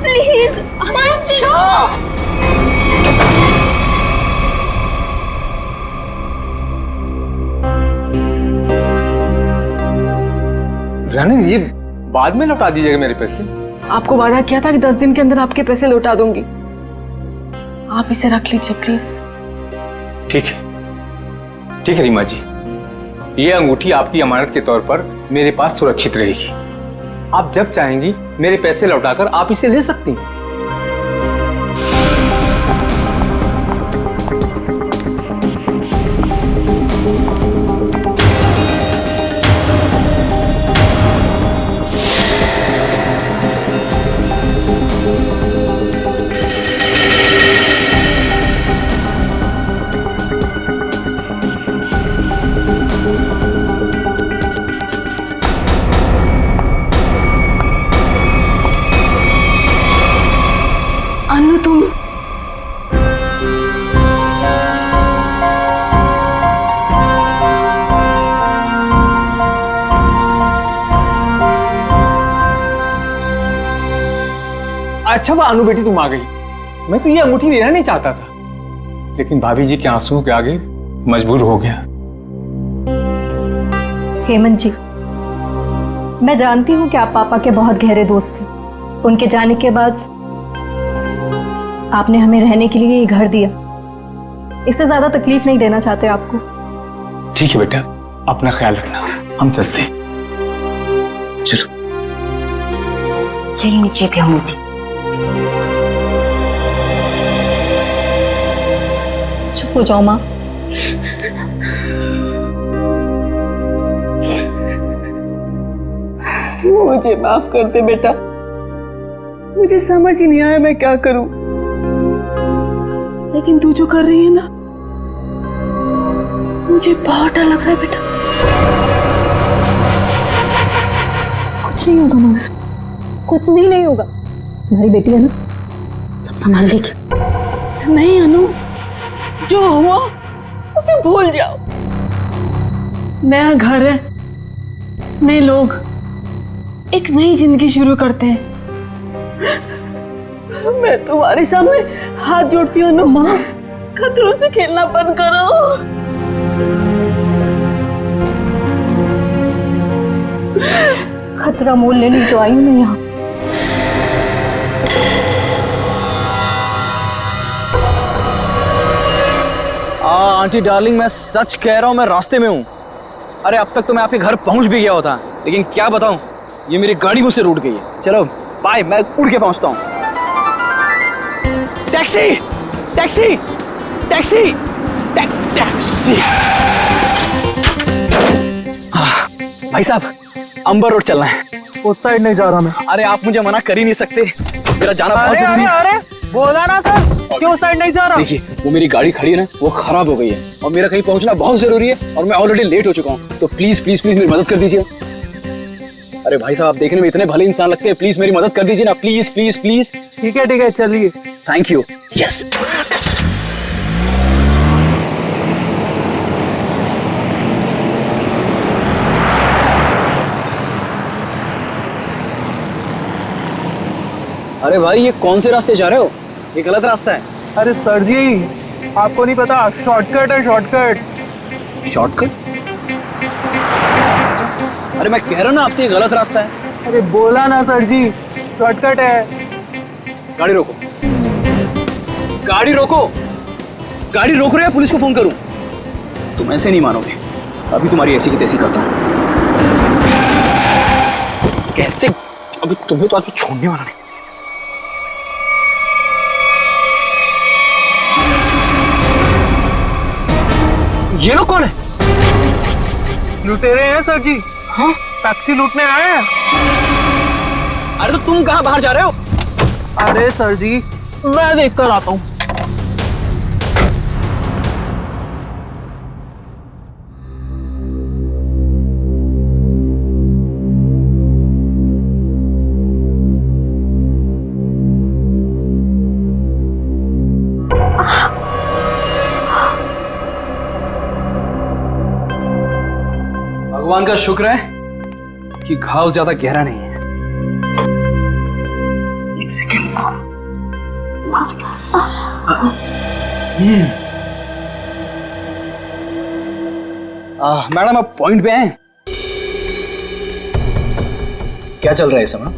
प्लीज मत जाओ। रहने दीजिए, बाद में लौटा दीजिएगा मेरे पैसे। आपको वादा किया था कि 10 दिन के अंदर आपके पैसे लौटा दूंगी। आप इसे रख लीजिए प्लीज। ठीक है रीमा जी, ये अंगूठी आपकी अमानत के तौर पर मेरे पास सुरक्षित रहेगी। आप जब चाहेंगी मेरे पैसे लौटाकर आप इसे ले सकती हैं। अनु तुम अच्छा वो अनु बेटी तुम आ गई। मैं तो ये अंगूठी लेना नहीं चाहता था, लेकिन भाभी जी के आंसुओं के आगे मजबूर हो गया। हेमंत जी, मैं जानती हूँ कि आप पापा के बहुत गहरे दोस्त थे। उनके जाने के बाद आपने हमें रहने के लिए ये घर दिया। इससे ज्यादा तकलीफ नहीं देना चाहते आपको। ठीक है बेटा, अपना ख्याल रखना, हम चलते हैं। चलो। यही नीचे थी अंगूठी। चुप हो जाओ माँ। मुझे माफ कर दे बेटा, मुझे समझ ही नहीं आया मैं क्या करूं। लेकिन तू जो कर रही है ना, मुझे बहुत डर लग रहा है बेटा। कुछ नहीं होगा मामा, कुछ भी नहीं होगा। तुम्हारी बेटी है ना, सब संभाल लेगी। नहीं अनु, जो हुआ उसे भूल जाओ। नया घर है, नए लोग, एक नई जिंदगी शुरू करते हैं। मैं तुम्हारे सामने हाथ जोड़ती हूँ अनु, खतरों से खेलना बंद करो। खतरा मोल लेने तो आई हूँ मैं यहाँ। आंटी डार्लिंग, मैं सच कह रहा हूँ, मैं रास्ते में हूँ। अरे अब तक तो मैं आपके घर पहुँच भी गया होता, लेकिन क्या बताऊँ, ये मेरी गाड़ी मुझसे रूठ गई है। चलो बाय, मैं उड़ के पहुँचता हूँ। Taxi taxi taxi taxi. भाई साहब, अंबर रोड चलना है। उस साइड नहीं जा रहा मैं। अरे आप मुझे मना कर ही नहीं सकते, मेरा जाना बहुत जरूरी है। अरे बोला ना सर, क्यों साइड नहीं जा रहा? देखिए, वो मेरी गाड़ी खड़ी है ना, वो खराब हो गई है और मेरा कहीं पहुंचना बहुत जरूरी है और मैं ऑलरेडी लेट हो चुका हूँ। तो प्लीज प्लीज प्लीज मेरी मदद कर दीजिए। अरे भाई साहब, आप देखने में इतने भले इंसान लगते हैं, प्लीज मेरी मदद कर दीजिए ना, प्लीज प्लीज प्लीज। ठीक है चलिए। Thank you. यस। अरे भाई, ये कौन से रास्ते जा रहे हो? ये गलत रास्ता है। अरे सर जी, आपको नहीं पता, शॉर्टकट है शॉर्टकट। शॉर्टकट? अरे मैं कह रहा हूँ ना आपसे, ये गलत रास्ता है। अरे बोला ना सर जी, शॉर्टकट है। गाड़ी रोको, गाड़ी रोको, गाड़ी रोक रहे हैं, पुलिस को फोन करूं? तुम ऐसे नहीं मानोगे, अभी तुम्हारी ऐसी की तैसी करता हूं। कैसे? अभी तुम्हें तो आज छोड़ने वाला नहीं। ये लोग कौन है? लुटेरे हैं सर जी। हाँ? टैक्सी लूटने आए हैं। अरे तो तुम कहाँ बाहर जा रहे हो? अरे सर जी, मैं देख कर आता हूँ। भगवान का शुक्र है कि घाव ज्यादा गहरा नहीं है। एक सेकेंड। मैडम आप पॉइंट पे हैं? क्या चल रहा है इस समय?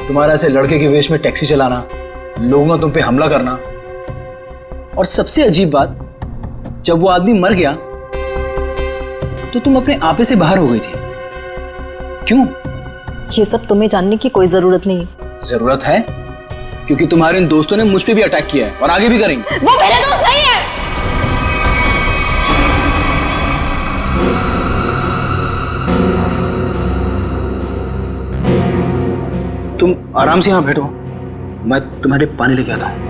तुम्हारा ऐसे लड़के के वेश में टैक्सी चलाना, लोगों ने तुम पे हमला करना, और सबसे अजीब बात, जब वो आदमी मर गया तो तुम अपने आपे से बाहर हो गई थी। क्यों? ये सब तुम्हें जानने की कोई जरूरत नहीं। जरूरत है, क्योंकि तुम्हारे इन दोस्तों ने मुझ पे भी अटैक किया है और आगे भी करेंगे। वो मेरे दोस्त नहीं है। तुम आराम से यहां बैठो, मैं तुम्हारे पानी लेके आता हूं।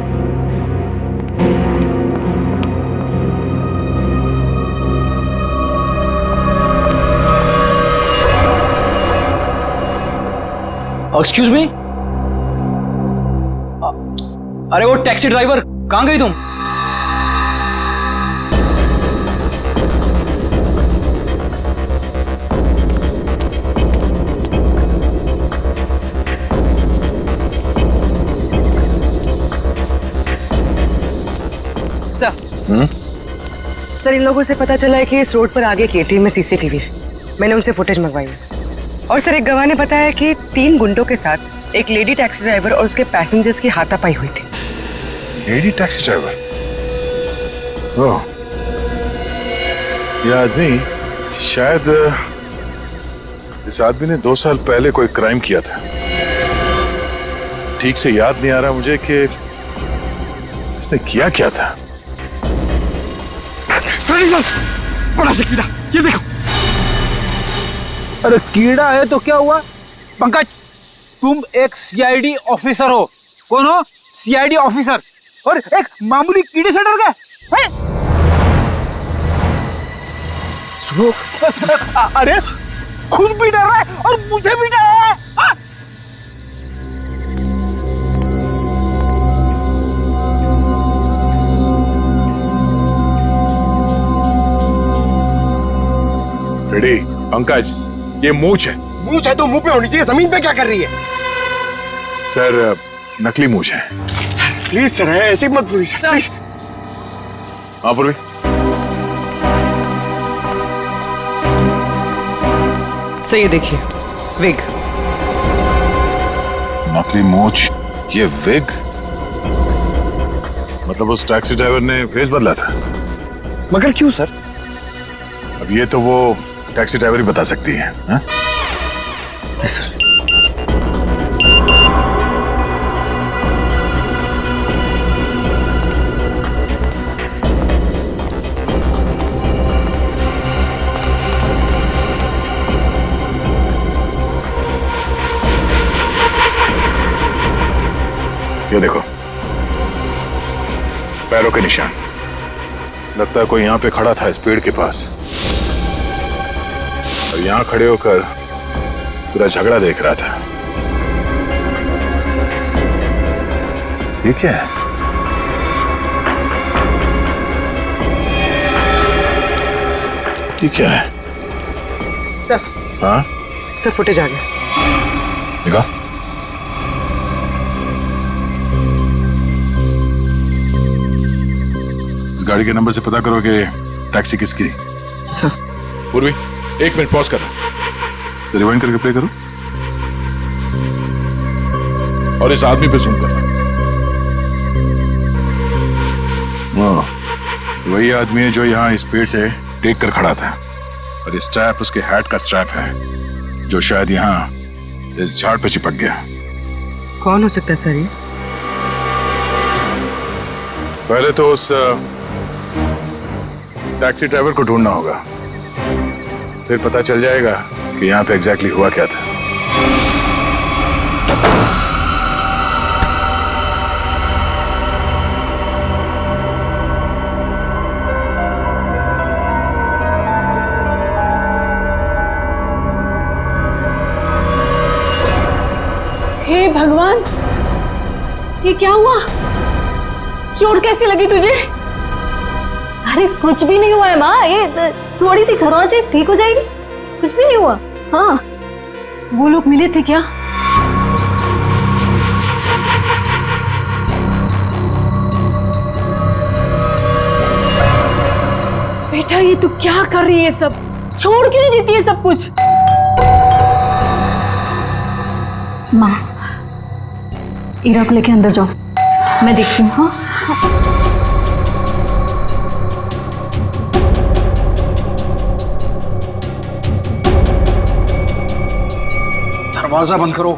एक्सक्यूज मी, अरे वो टैक्सी ड्राइवर, कहां गई तुम? सर, इन लोगों से पता चला है कि इस रोड पर आगे एक एटीएम में सीसीटीवी है। मैंने उनसे फुटेज मंगवाई है। और सर, एक गवाह ने बताया कि 3 गुंडों के साथ एक लेडी टैक्सी ड्राइवर और उसके पैसेंजर्स की हाथापाई हुई थी। Lady taxi driver? ओह, यह आदमी शायद इस आदमी ने 2 साल पहले कोई क्राइम किया था। ठीक से याद नहीं आ रहा मुझे कि इसने किया क्या था। बड़ा सा कीड़ा, ये देखो। अरे कीड़ा है तो क्या हुआ? पंकज, तुम एक सीआईडी ऑफिसर हो। कौन हो? सीआईडी ऑफिसर, और एक मामूली कीड़े से डर गए हैं? सुनो, अरे खुद भी डर रहा है और मुझे भी डर रहा है। हाँ? रेडी पंकज, ये मूंछ है। मूंछ है तो मुंह पे होनी चाहिए, जमीन पे क्या कर रही है? सर, नकली मूंछ है। प्लीज सर, ऐसे मत बोलिए सर, प्लीज। हाँ पूर्वी, सर ये देखिए, विग। नकली मूंछ, ये विग? मतलब उस टैक्सी ड्राइवर ने फेस बदला था? मगर क्यों सर? अब ये तो वो टैक्सी ड्राइवर ही बता सकती है। हाँ? Yes sir. ये देखो, पैरों के निशान। लगता है कोई यहाँ पे खड़ा था इस पेड़ के पास, और यहाँ खड़े होकर पूरा झगड़ा देख रहा था। ये क्या है? ये क्या है? सर। हाँ सर, फुटेज आ गया। देखा? इस गाड़ी के नंबर से पता करो कि टैक्सी किसकी। सर। पूर्वी, 1 मिनट पॉज करो, तो रिवाइंड करके प्ले करो और इस आदमी पे जूम करना। वही आदमी है जो यहाँ इस पेड़ से टेक कर खड़ा था, और ये स्ट्रैप उसके हैट का स्ट्रैप है, जो शायद यहाँ इस झाड़ पे चिपक गया। कौन हो सकता है सर ये? पहले तो उस टैक्सी ड्राइवर को ढूंढना होगा, फिर पता चल जाएगा कि यहाँ पे एग्जैक्टली हुआ क्या था। हे भगवान, ये क्या हुआ? चोट कैसी लगी तुझे? अरे कुछ भी नहीं हुआ है माँ, ये थोड़ी सी खरोंच है, ठीक हो जाएगी। कुछ भी नहीं हुआ। हाँ, वो लोग मिले थे क्या? बेटा ये तू क्या कर रही है? सब छोड़ क्यों नहीं देती है सब कुछ? माँ, ईरा को लेके अंदर जाओ, मैं देखती हूँ। हाँ दरवाजा बंद करो।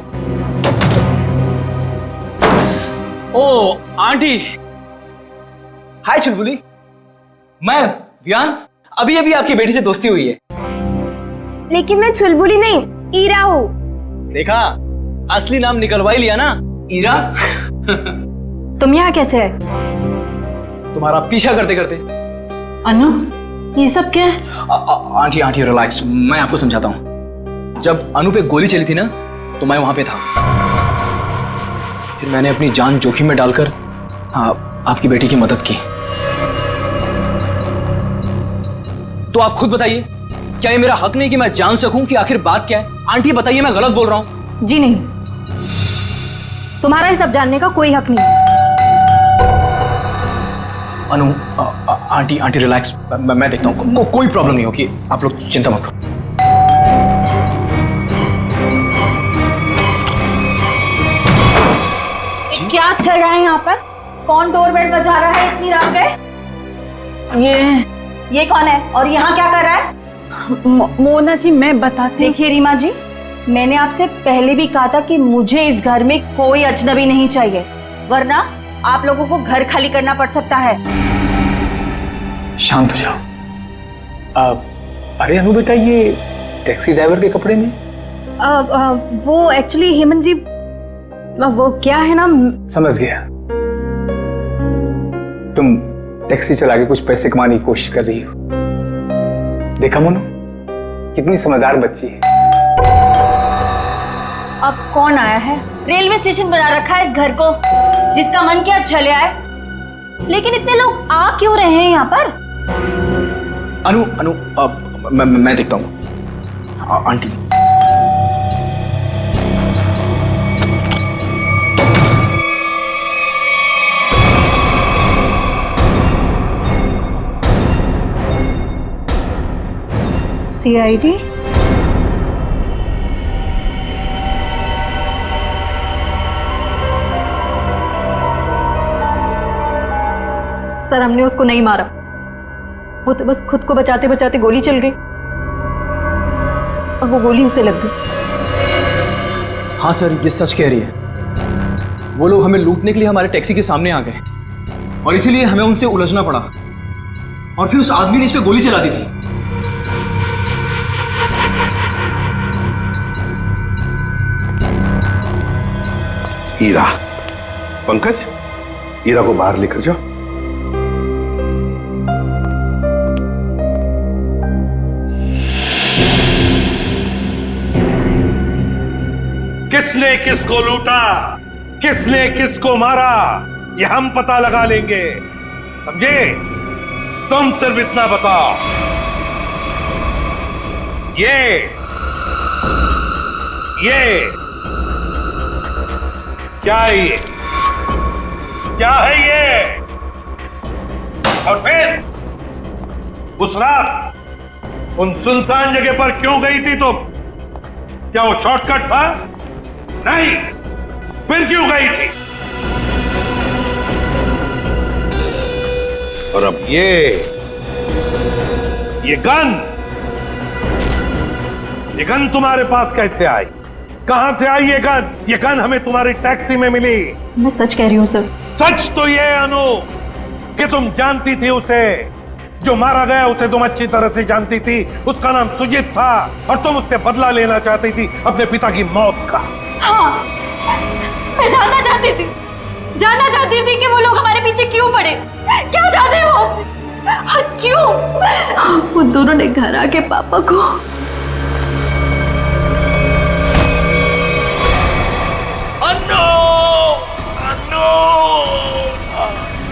ओ आंटी, हाय चुलबुली, मैं बियान, अभी अभी आपकी बेटी से दोस्ती हुई है। लेकिन मैं चुलबुली नहीं, ईरा हूँ। देखा, असली नाम निकलवा ही लिया ना, ईरा। तुम यहाँ कैसे है? तुम्हारा पीछा करते करते। अनु, ये सब क्या है? आंटी आंटी रिलैक्स, मैं आपको समझाता हूँ। जब अनु पे गोली चली थी ना, तो मैं वहां पे था। फिर मैंने अपनी जान जोखिम में डालकर आपकी बेटी की मदद की। तो आप खुद बताइए, क्या ये मेरा हक नहीं कि मैं जान सकूं कि आखिर बात क्या है? आंटी बताइए, मैं गलत बोल रहा हूं? जी नहीं, तुम्हारा ये सब जानने का कोई हक नहीं। अनु, आंटी आंटी रिलैक्स, मैं देखता हूं। कोई प्रॉब्लम नहीं होगी, आप लोग चिंता मत करो। क्या चल रहा है यहाँ पर? कौन डोरबेल बजा रहा है इतनी रात गए? ये कौन है और यहाँ क्या कर रहा है? मोना जी, मैं बताती हूँ। देखिए रीमा जी, मैंने आपसे पहले भी कहा था कि मुझे इस घर में कोई अजनबी नहीं चाहिए, वरना आप लोगों को घर खाली करना पड़ सकता है। शांत हो जाओ। अरे अनु बेटा, ये टैक्सी ड्राइवर के कपड़े में? वो एक्चुअली हेमंत जी, वो क्या है ना। समझ गया, तुम टैक्सी चला के कुछ पैसे कमाने की कोशिश कर रही हो। देखा मोनू, कितनी समझदार बच्ची है। अब कौन आया है? रेलवे स्टेशन बना रखा है इस घर को, जिसका मन किया चले आए। लेकिन इतने लोग आ क्यों रहे हैं यहाँ पर? अनु अनु, मैं देखता हूँ। Aunty, CID? सर, हमने उसको नहीं मारा, वो तो बस खुद को बचाते बचाते गोली चल गई और वो गोली उसे लग गई। हाँ सर, ये सच कह रही है। वो लोग हमें लूटने के लिए हमारे टैक्सी के सामने आ गए और इसीलिए हमें उनसे उलझना पड़ा, और फिर उस आदमी ने इस पे गोली चला दी थी। ईरा, पंकज, ईरा को बाहर लेकर जाओ। किसने किसको लूटा, किसने किसको मारा, ये हम पता लगा लेंगे, समझे? तुम सिर्फ इतना बताओ, ये क्या है? ये क्या है ये? और फिर उस रात उन सुनसान जगह पर क्यों गई थी तुम? क्या वो शॉर्टकट था? नहीं, फिर क्यों गई थी? और अब ये गन तुम्हारे पास कैसे आई? कहां से आई ये गन? ये गन हमें तुम्हारी टैक्सी में मिली। मैं सच कह रही हूँ सर। सच तो ये अनु कि तुम जानती थी उसे, जो मारा गया उसे तुम अच्छी तरह से जानती थी। उसका नाम सुजीत था और तुम उससे बदला लेना चाहती थी अपने पिता की मौत का। हाँ, मैं जानना चाहती थी कि वो लोग हमारे पीछे क्यों पड़े, क्या चाहते हैं वो हमसे, और क्यों वो दोनों ने घर आके पापा को।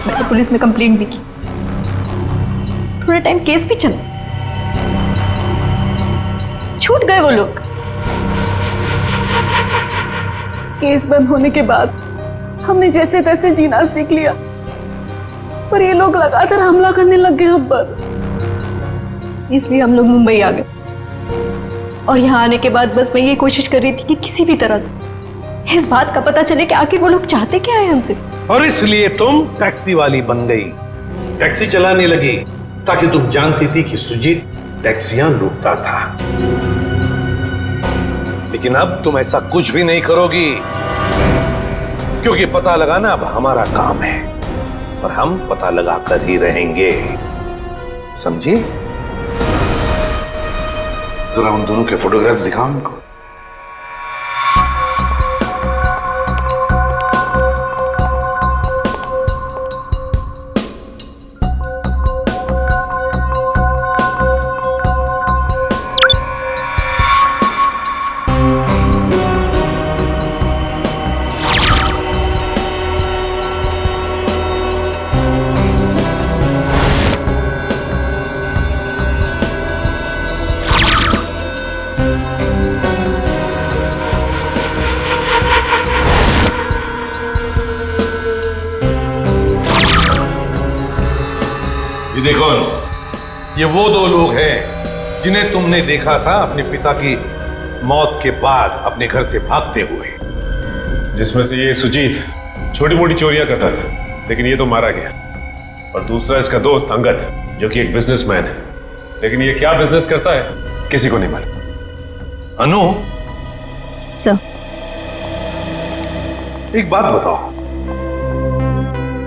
मैंने पुलिस में कंप्लेंट भी की, थोड़ा टाइम केस भी चला, छूट गए वो लोग। केस बंद होने के बाद हमने जैसे तैसे जीना सीख लिया, पर ये लोग लगातार हमला करने लग गए हम पर। इसलिए हम लोग मुंबई आ गए और यहाँ आने के बाद बस मैं ये कोशिश कर रही थी कि किसी भी तरह से इस बात का पता चले कि आखिर वो लोग चाहते क्या है हमसे। और इसलिए तुम टैक्सी वाली बन गई, टैक्सी चलाने लगी, ताकि तुम जानती थी कि सुजीत टैक्सियां लूटता था। लेकिन अब तुम ऐसा कुछ भी नहीं करोगी, क्योंकि पता लगाना अब हमारा काम है और हम पता लगा कर ही रहेंगे, समझी? जरा उन दोनों के फोटोग्राफ दिखाओ उनको। देखो, ये वो दो लोग हैं जिन्हें तुमने देखा था अपने पिता की मौत के बाद अपने घर से भागते हुए। जिसमें से ये सुजीत छोटी मोटी चोरियां करता था, लेकिन ये तो मारा गया। और दूसरा इसका दोस्त अंगद, जो कि एक बिजनेसमैन है, लेकिन ये क्या बिजनेस करता है किसी को नहीं मालूम। अनु सर, एक बात बताओ,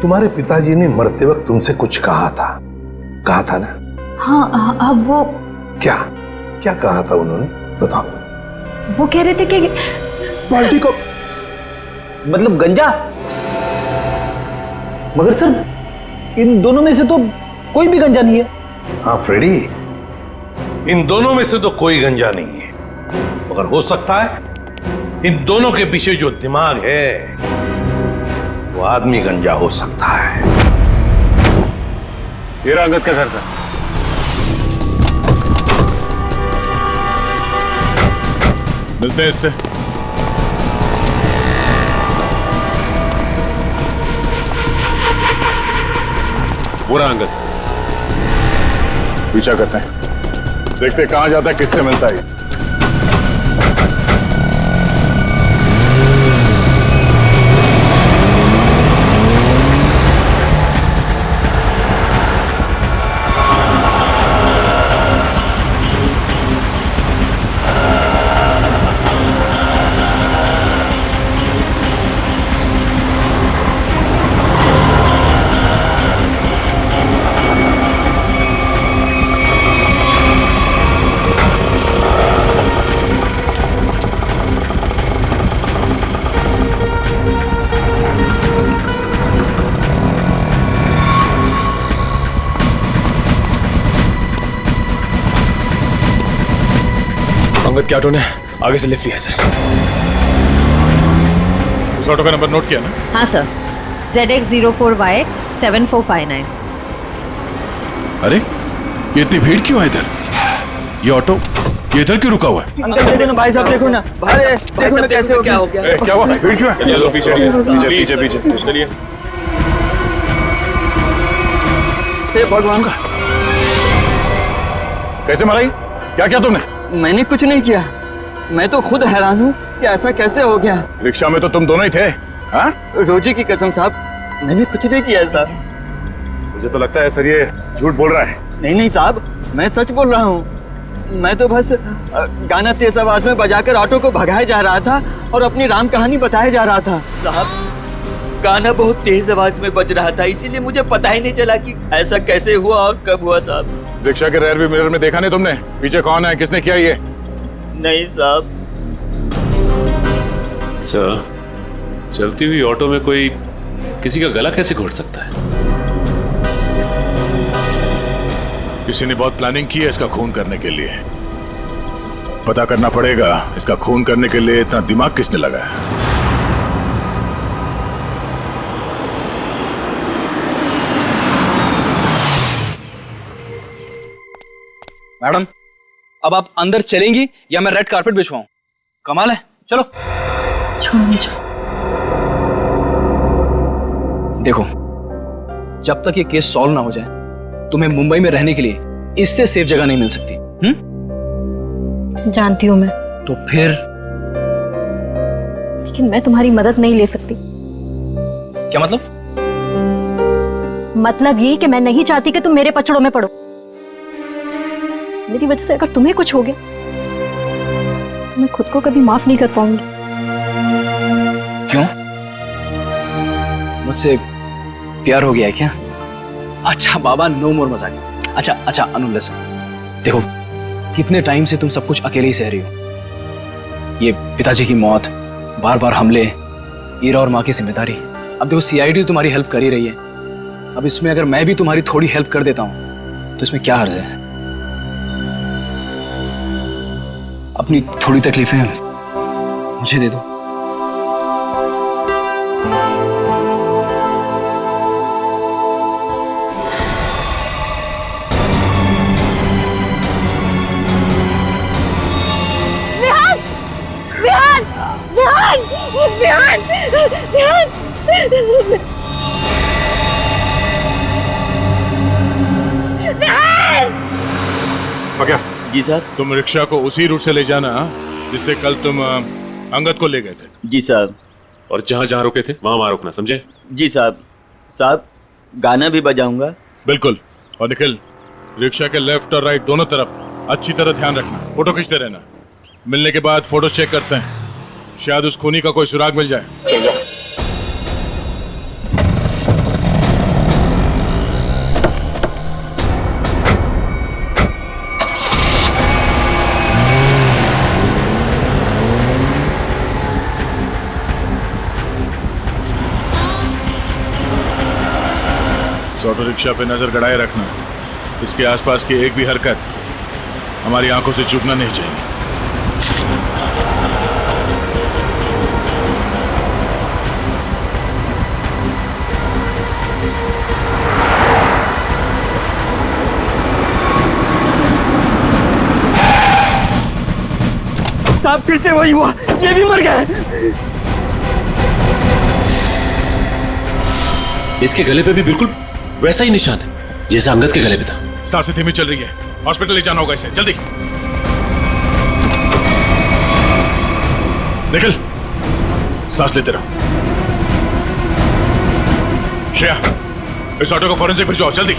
तुम्हारे पिताजी ने मरते वक्त तुमसे कुछ कहा था ना? हाँ, अब वो क्या कहा था उन्होंने, बताओ। वो कह रहे थे कि बाल्टी को मतलब गंजा। मगर सर, इन दोनों में से तो कोई भी गंजा नहीं है। हाँ फ्रेडी, इन दोनों में से तो कोई गंजा नहीं है, मगर हो सकता है इन दोनों के पीछे जो दिमाग है वो आदमी गंजा हो सकता है। ये रहा अंगद का घर था। मिलते हैं इससे। वो रहा अंगद। पीछा करते हैं, देखते कहां जाता है, किससे मिलता है। अंगद के ऑटो ने आगे से लिफ्ट लिया है सर। उस ऑटो का नंबर नोट किया ना? हाँ सर, ZX04YX 7459। अरे ये इतनी भीड़ क्यों है इधर? ये ऑटो ये इधर क्यों रुका हुआ है? अंकल देखो ना, भाई साहब देखो ना, भाई देखो ना कैसे हो गया। क्या हुआ? भीड़ क्यों है? चलो पीछे पीछे पीछे पीछे चलिए। भगवान, कैसे मारा? क्या किया तुमने? मैंने कुछ नहीं किया। मैं तो खुद हैरान हूँ कि ऐसा कैसे हो गया। रिक्शा में तो तुम दोनों ही थे। हाँ? रोजी की कसम साहब, मैंने कुछ नहीं किया साहब। मुझे तो लगता है सर ये झूठ बोल रहा है। नहीं साहब, मैं सच बोल रहा हूँ। मैं तो बस गाना तेज आवाज में बजाकर ऑटो को भगाया जा रहा था और अपनी राम कहानी बताया जा रहा था। साहब, गाना बहुत तेज आवाज में बज रहा था, इसीलिए मुझे पता ही नहीं चला कि ऐसा कैसे हुआ और कब हुआ साहब। रिक्शा के रेयर व्यू मिरर में देखा नहीं तुमने? पीछे कौन है, किसने किया ये? नहीं साहब। अच्छा, चलती हुई ऑटो में कोई किसी का गला कैसे घोट सकता है? किसी ने बहुत प्लानिंग की है इसका खून करने के लिए। पता करना पड़ेगा इसका खून करने के लिए इतना दिमाग किसने लगाया। मैडम, अब आप अंदर चलेंगी या मैं रेड कारपेट बिछवाऊं? कमाल है, चलो। छोड़ मुझे। देखो, जब तक ये केस सॉल्व ना हो जाए तुम्हें मुंबई में रहने के लिए इससे सेफ जगह नहीं मिल सकती। जानती हूँ मैं, तो फिर लेकिन मैं तुम्हारी मदद नहीं ले सकती। क्या मतलब? मतलब ये कि मैं नहीं चाहती कि तुम मेरे पचड़ों में पड़ो। मेरी वजह से अगर तुम्हें कुछ हो गया तो मैं खुद को कभी माफ नहीं कर पाऊंगी। क्यों? मुझसे प्यार हो गया है क्या? अच्छा बाबा, नो मोर मजाक। अच्छा अनु लिसन, देखो कितने टाइम से तुम सब कुछ अकेले ही सह रही हो। ये पिताजी की मौत, बार बार हमले, ईरा और माँ की जिम्मेदारी। अब देखो सीआईडी तुम्हारी हेल्प कर ही रही है, अब इसमें अगर मैं भी तुम्हारी थोड़ी हेल्प कर देता हूँ तो इसमें क्या हर्ज है? अपनी थोड़ी तकलीफें मुझे दे दो। क्या? जी सर। तुम रिक्शा को उसी रूट से ले जाना जिससे कल तुम अंगद को ले गए थे। जी साहब। और जहाँ जहाँ रुके थे वहाँ रुकना, समझे? जी साहब। साहब, गाना भी बजाऊंगा। बिल्कुल। और निखिल, रिक्शा के लेफ्ट और राइट दोनों तरफ अच्छी तरह ध्यान रखना, फोटो खींचते रहना। मिलने के बाद फोटो चेक करते हैं, शायद उस खूनी का कोई सुराग मिल जाए। चल जाओ। ऑटो रिक्शा पे नजर गड़ाए रखना, इसके आसपास की एक भी हरकत हमारी आंखों से चूकना नहीं चाहिए। साहब, फिर से वही हुआ, ये भी मर गया। इसके गले पे भी बिल्कुल वैसा ही निशान है जैसा अंगद के गले पे था। सांसें धीमी चल रही है, हॉस्पिटल ले जाना होगा इसे, जल्दी। निखिल, सांस लेते रहो। श्रेया, इस ऑटो को फॉरेंसिक भिजवाओ, जल्दी।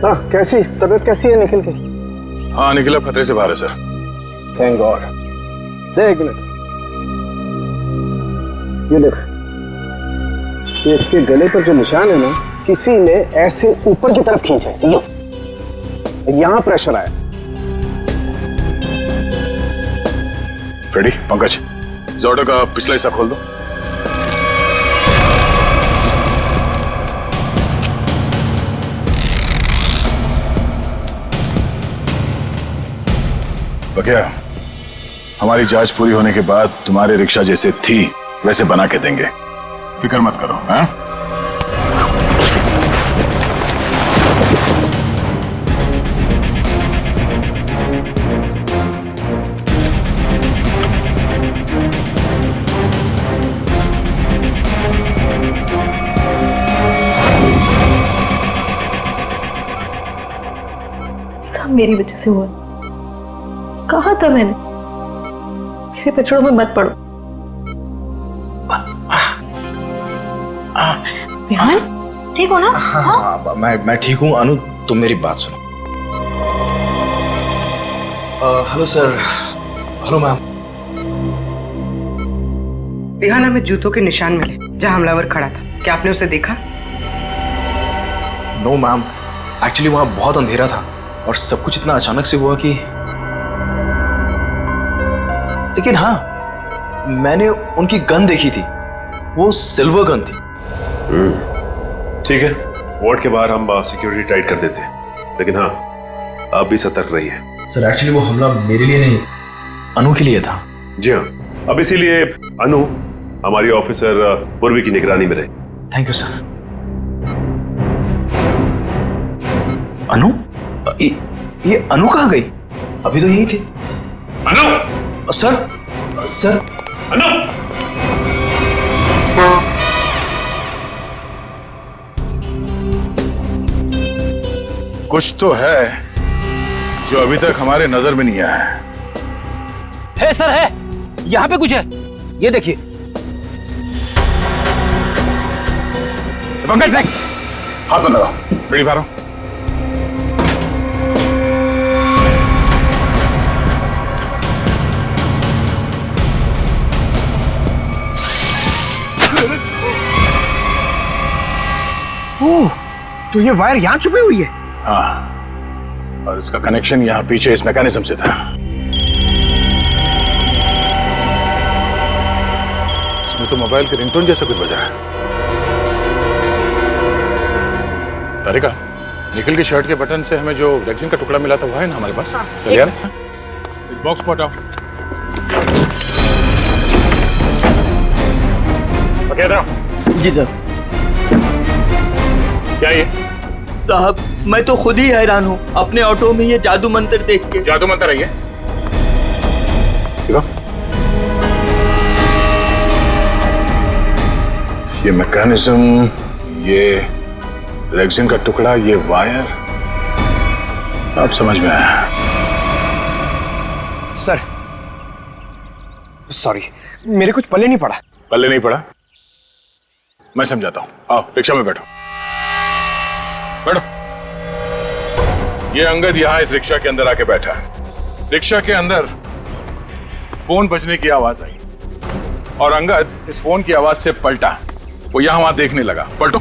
हाँ, कैसी तबीयत कैसी है निखिल की? हाँ, निखिल अब खतरे से बाहर है सर। Thank God. दे एक मिनट, ये देख, ये इसके गले पर जो निशान है ना, किसी ने ऐसे ऊपर की तरफ खींचा है, समझो, यहां प्रेशर आया। फ्रेडी, पंकज, इस ऑटो का पिछला हिस्सा खोल दो। बकिया, हमारी जांच पूरी होने के बाद तुम्हारी रिक्शा जैसे थी वैसे बना के देंगे, फिक्र मत करो। हाँ? सब मेरी वजह से हुआ। कहा था मैंने, मेरे पचड़ों में मत पड़ो। बिहान, ठीक हो ना? हाँ, मैं ठीक हूँ। अनु, तुम मेरी बात सुनो। Hello sir. Hello ma'am. बिहाना में जूतों के निशान मिले जहां हमलावर खड़ा था, क्या आपने उसे देखा? नो मैम, एक्चुअली वहां बहुत अंधेरा था और सब कुछ इतना अचानक से हुआ कि, लेकिन हाँ, मैंने उनकी गन देखी थी, वो सिल्वर गन थी। ठीक है, वार्ड के बाहर हम सिक्योरिटी टाइट कर देते हैं, लेकिन हाँ, आप भी सतर्क रहिए। सर एक्चुअली वो हमला मेरे लिए नहीं, अनु के लिए था। जी हाँ, अब इसीलिए अनु हमारी ऑफिसर पूर्वी की निगरानी में रहे। Thank you sir. अनु, ये अनु कहाँ गई? अभी तो यही थी। अनु! सर अनु! कुछ तो है जो अभी तक हमारे नजर में नहीं आया है। सर है, यहाँ पे कुछ है, ये देखिए। पंकज देख, हाथ में लगाओ, बीड़ी मारो। ओह, तो ये वायर यहाँ छुपी हुई है। हाँ, और इसका कनेक्शन यहाँ पीछे इस मैकेनिज्म से था। इसमें तो मोबाइल के रिंगटोन जैसा कुछ बजा है। तारिका, निकल की शर्ट के बटन से हमें जो रेक्सिन का टुकड़ा मिला था वो है ना हमारे पास? चल यार, इस बॉक्स को हटाओ। जी सर। क्या ये? साहब, मैं तो खुद ही हैरान हूँ अपने ऑटो में ये जादू मंत्र देख के। जादू मंत्र है ये? ये मैकेनिज्म, ये रेक्सिन का टुकड़ा, ये वायर, अब समझ में आया। सर, सॉरी, मेरे कुछ पल्ले नहीं पड़ा। पल्ले नहीं पड़ा? मैं समझाता हूँ, आओ रिक्शा में बैठो। बैठो। ये अंगद यहाँ इस रिक्शा के अंदर आके बैठा है। रिक्शा के अंदर फोन बजने की आवाज आई और अंगद इस फोन की आवाज से पलटा। वो यहाँ वहां देखने लगा। पलटो।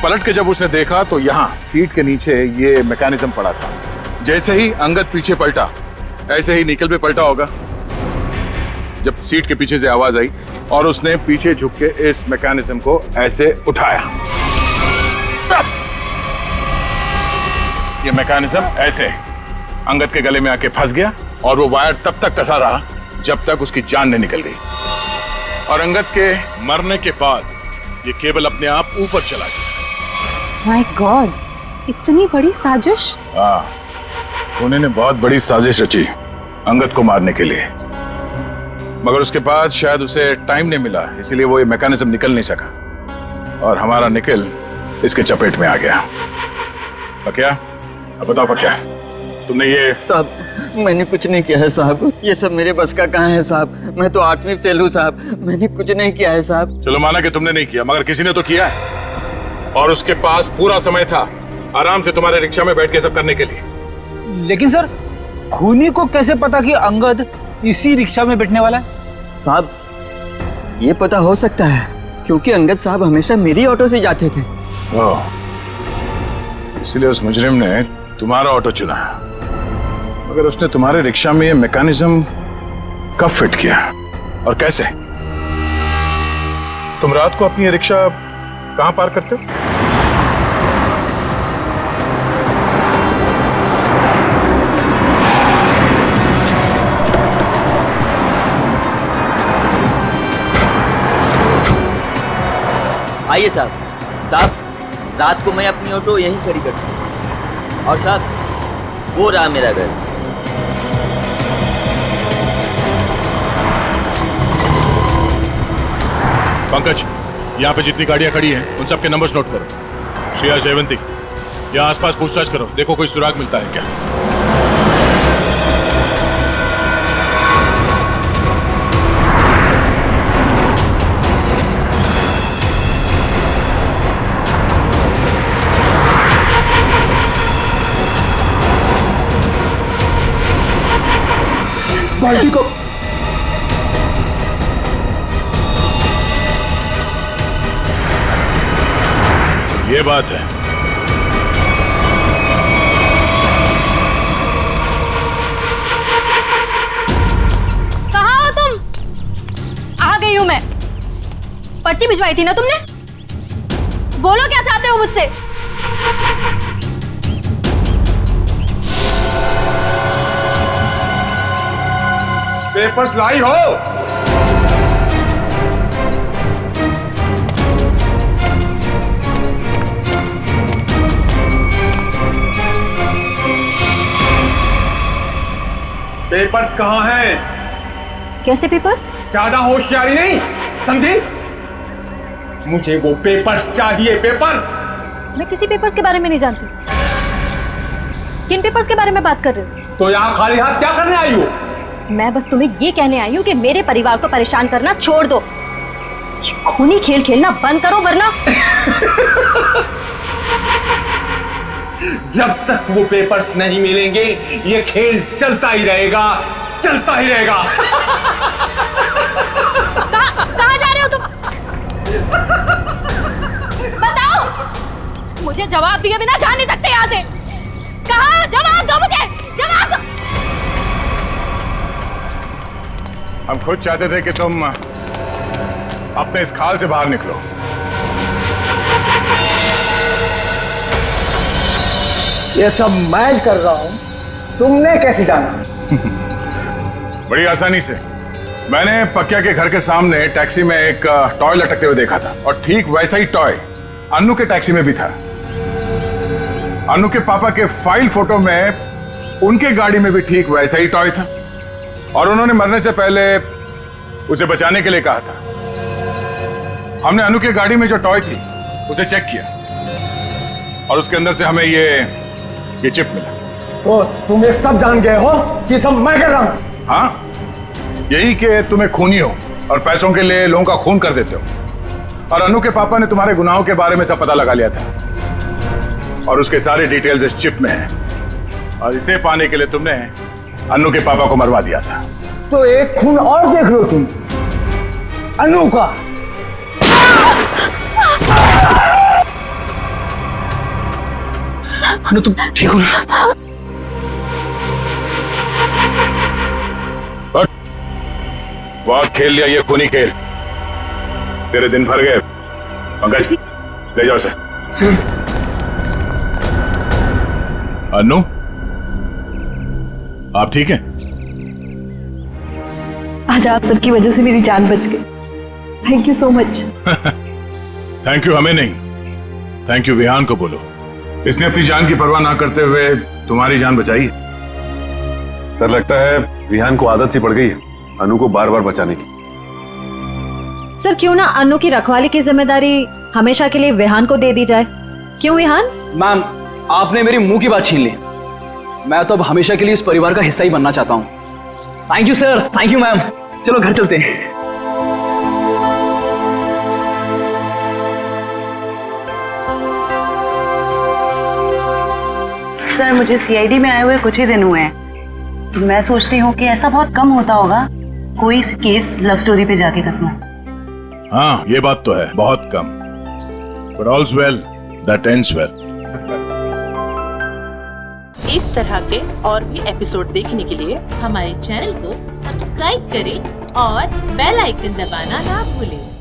पलट के जब उसने देखा तो यहाँ सीट के नीचे ये मैकेनिज्म पड़ा था। जैसे ही अंगद पीछे पलटा, ऐसे ही निकल पे पलटा होगा। जब सीट के पीछे से आवाज आई और उसने पीछे झुक के इस मैकेनिज्म को ऐसे उठाया, ये मैकेनिज्म ऐसे अंगद के गले में आके फंस गया और वो वायर तब तक कसा रहा जब तक उसकी जान नहीं निकल गई। और अंगद के मरने के बाद ये केबल अपने आप ऊपर चला गया। माय गॉड, इतनी बड़ी साजिश। हाँ, उन्होंने बहुत बड़ी साजिश रची अंगद को मारने के लिए, मगर उसके बाद शायद उसे टाइम नहीं मिला, इसीलिए वो ये मैकेनिज्म निकल नहीं सका और हमारा निकल इसके चपेट में आ गया। क्या? अब बताओ क्या तुमने ये? साहब, मैंने कुछ नहीं किया है साहब, ये सब मेरे बस का कहाँ है साहब, मैं तो 8वीं फेल हूँ साहब, मैंने कुछ नहीं किया है साहब। चलो माना कि तुमने नहीं किया, मगर किसी ने तो किया है और उसके पास पूरा समय था आराम से तुम्हारे रिक्शा में बैठ के सब करने के लिए। लेकिन सर, खूनी को कैसे पता कि अंगद इसी रिक्शा में बैठने वाला है? साहब, ये पता हो सकता है क्योंकि अंगद साहब हमेशा मेरी ऑटो से जाते थे। इसलिए उस मुजरिम ने तुम्हारा ऑटो चुना। मगर उसने तुम्हारे रिक्शा में ये मैकेनिज्म कब फिट किया और कैसे? तुम रात को अपनी रिक्शा कहां पार्क करते हो? आइए साहब, रात को मैं अपनी ऑटो यहीं खड़ी करता हूँ और साहब वो रहा मेरा घर। पंकज, यहाँ पे जितनी गाड़ियां खड़ी हैं उन सबके नंबर्स नोट करो। श्रेया, जयवंती, यहाँ आसपास पूछताछ करो, देखो कोई सुराग मिलता है क्या। बाल्टी को ये बात है। कहाँ हो तुम? आ गई हूं मैं। पर्ची भिजवाई थी ना तुमने? बोलो क्या चाहते हो मुझसे? पेपर्स लाई हो? पेपर्स कहाँ हैं? कैसे पेपर्स? ज्यादा होशियारी नहीं, समझी? मुझे वो पेपर्स चाहिए, पेपर्स। मैं किसी पेपर्स के बारे में नहीं जानती। किन पेपर्स के बारे में बात कर रहे हो? तो यहाँ खाली हाथ क्या करने आई हो? मैं बस तुम्हें ये कहने आई हूँ कि मेरे परिवार को परेशान करना छोड़ दो। ये खूनी खेल खेलना बंद करो वरना जब तक वो पेपर्स नहीं मिलेंगे ये खेल चलता ही रहेगा, चलता ही रहेगा। कहाँ जा रहे हो तुम? बताओ, मुझे जवाब दिए बिना जा नहीं सकते यहाँ से। कहाँ? जवाब दो मुझे, जवाब दो। हम खुद चाहते थे कि तुम अपने इस खाल से बाहर निकलो। ये सब मैं कर रहा हूं, तुमने कैसे जाना? बड़ी आसानी से। मैंने पक्या के घर के सामने टैक्सी में एक टॉय लटकते हुए देखा था और ठीक वैसा ही टॉय अन्नू के टैक्सी में भी था। अन्नू के पापा के फाइल फोटो में उनके गाड़ी में भी ठीक वैसा ही टॉय था और उन्होंने मरने से पहले उसे बचाने के लिए कहा था। हमने अन्नू की गाड़ी में जो टॉय थी उसे चेक किया और उसके अंदर से हमें ये चिप मिला। तो तुम ये सब जान गए हो कि सब मैं कर रहा हूं? हाँ, यही कि तुम्हें खूनी हो और पैसों के लिए लोगों का खून कर देते हो। और अन्नू के पापा ने तुम्हारे गुनाहों के बारे में सब पता लगा लिया था और उसके सारे डिटेल्स इस चिप में हैं और इसे पाने के लिए तुमने अन्नू के पापा को मरवा दिया था। तो एक खून और देख लो तुम, अन्नू का। अन्नू तुम ठीक हो ना? बहुत खेल लिया ये खूनी खेल, तेरे दिन भर गए। पंकज, ले जाओ सर। अन्नू, आप ठीक हैं? आज आप सबकी वजह से मेरी जान बच गई। Thank you so much. Thank you हमें नहीं, थैंक यू विहान को बोलो। इसने अपनी जान की परवाह ना करते हुए तुम्हारी जान बचाई। डर लगता है विहान को आदत सी पड़ गई है अनु को बार बार बचाने की। सर क्यों ना अनु की रखवाली की जिम्मेदारी हमेशा के लिए विहान को दे दी जाए? क्यों विहान? मैम, आपने मेरी मुंह की बात छीन ली। मैं तो अब हमेशा के लिए इस परिवार का हिस्सा ही बनना चाहता हूँ। Thank you sir, thank you ma'am. चलो घर चलते हैं। सर मुझे सीआईडी में आए हुए कुछ ही दिन हुए हैं। मैं सोचती हूँ कि ऐसा बहुत कम होता होगा कोई केस लव स्टोरी पे जाके खत्म। हाँ, ये बात तो है, बहुत कम। But all's well that ends well. इस तरह के और भी एपिसोड देखने के लिए हमारे चैनल को सब्सक्राइब करें और बेल आइकन दबाना ना भूलें।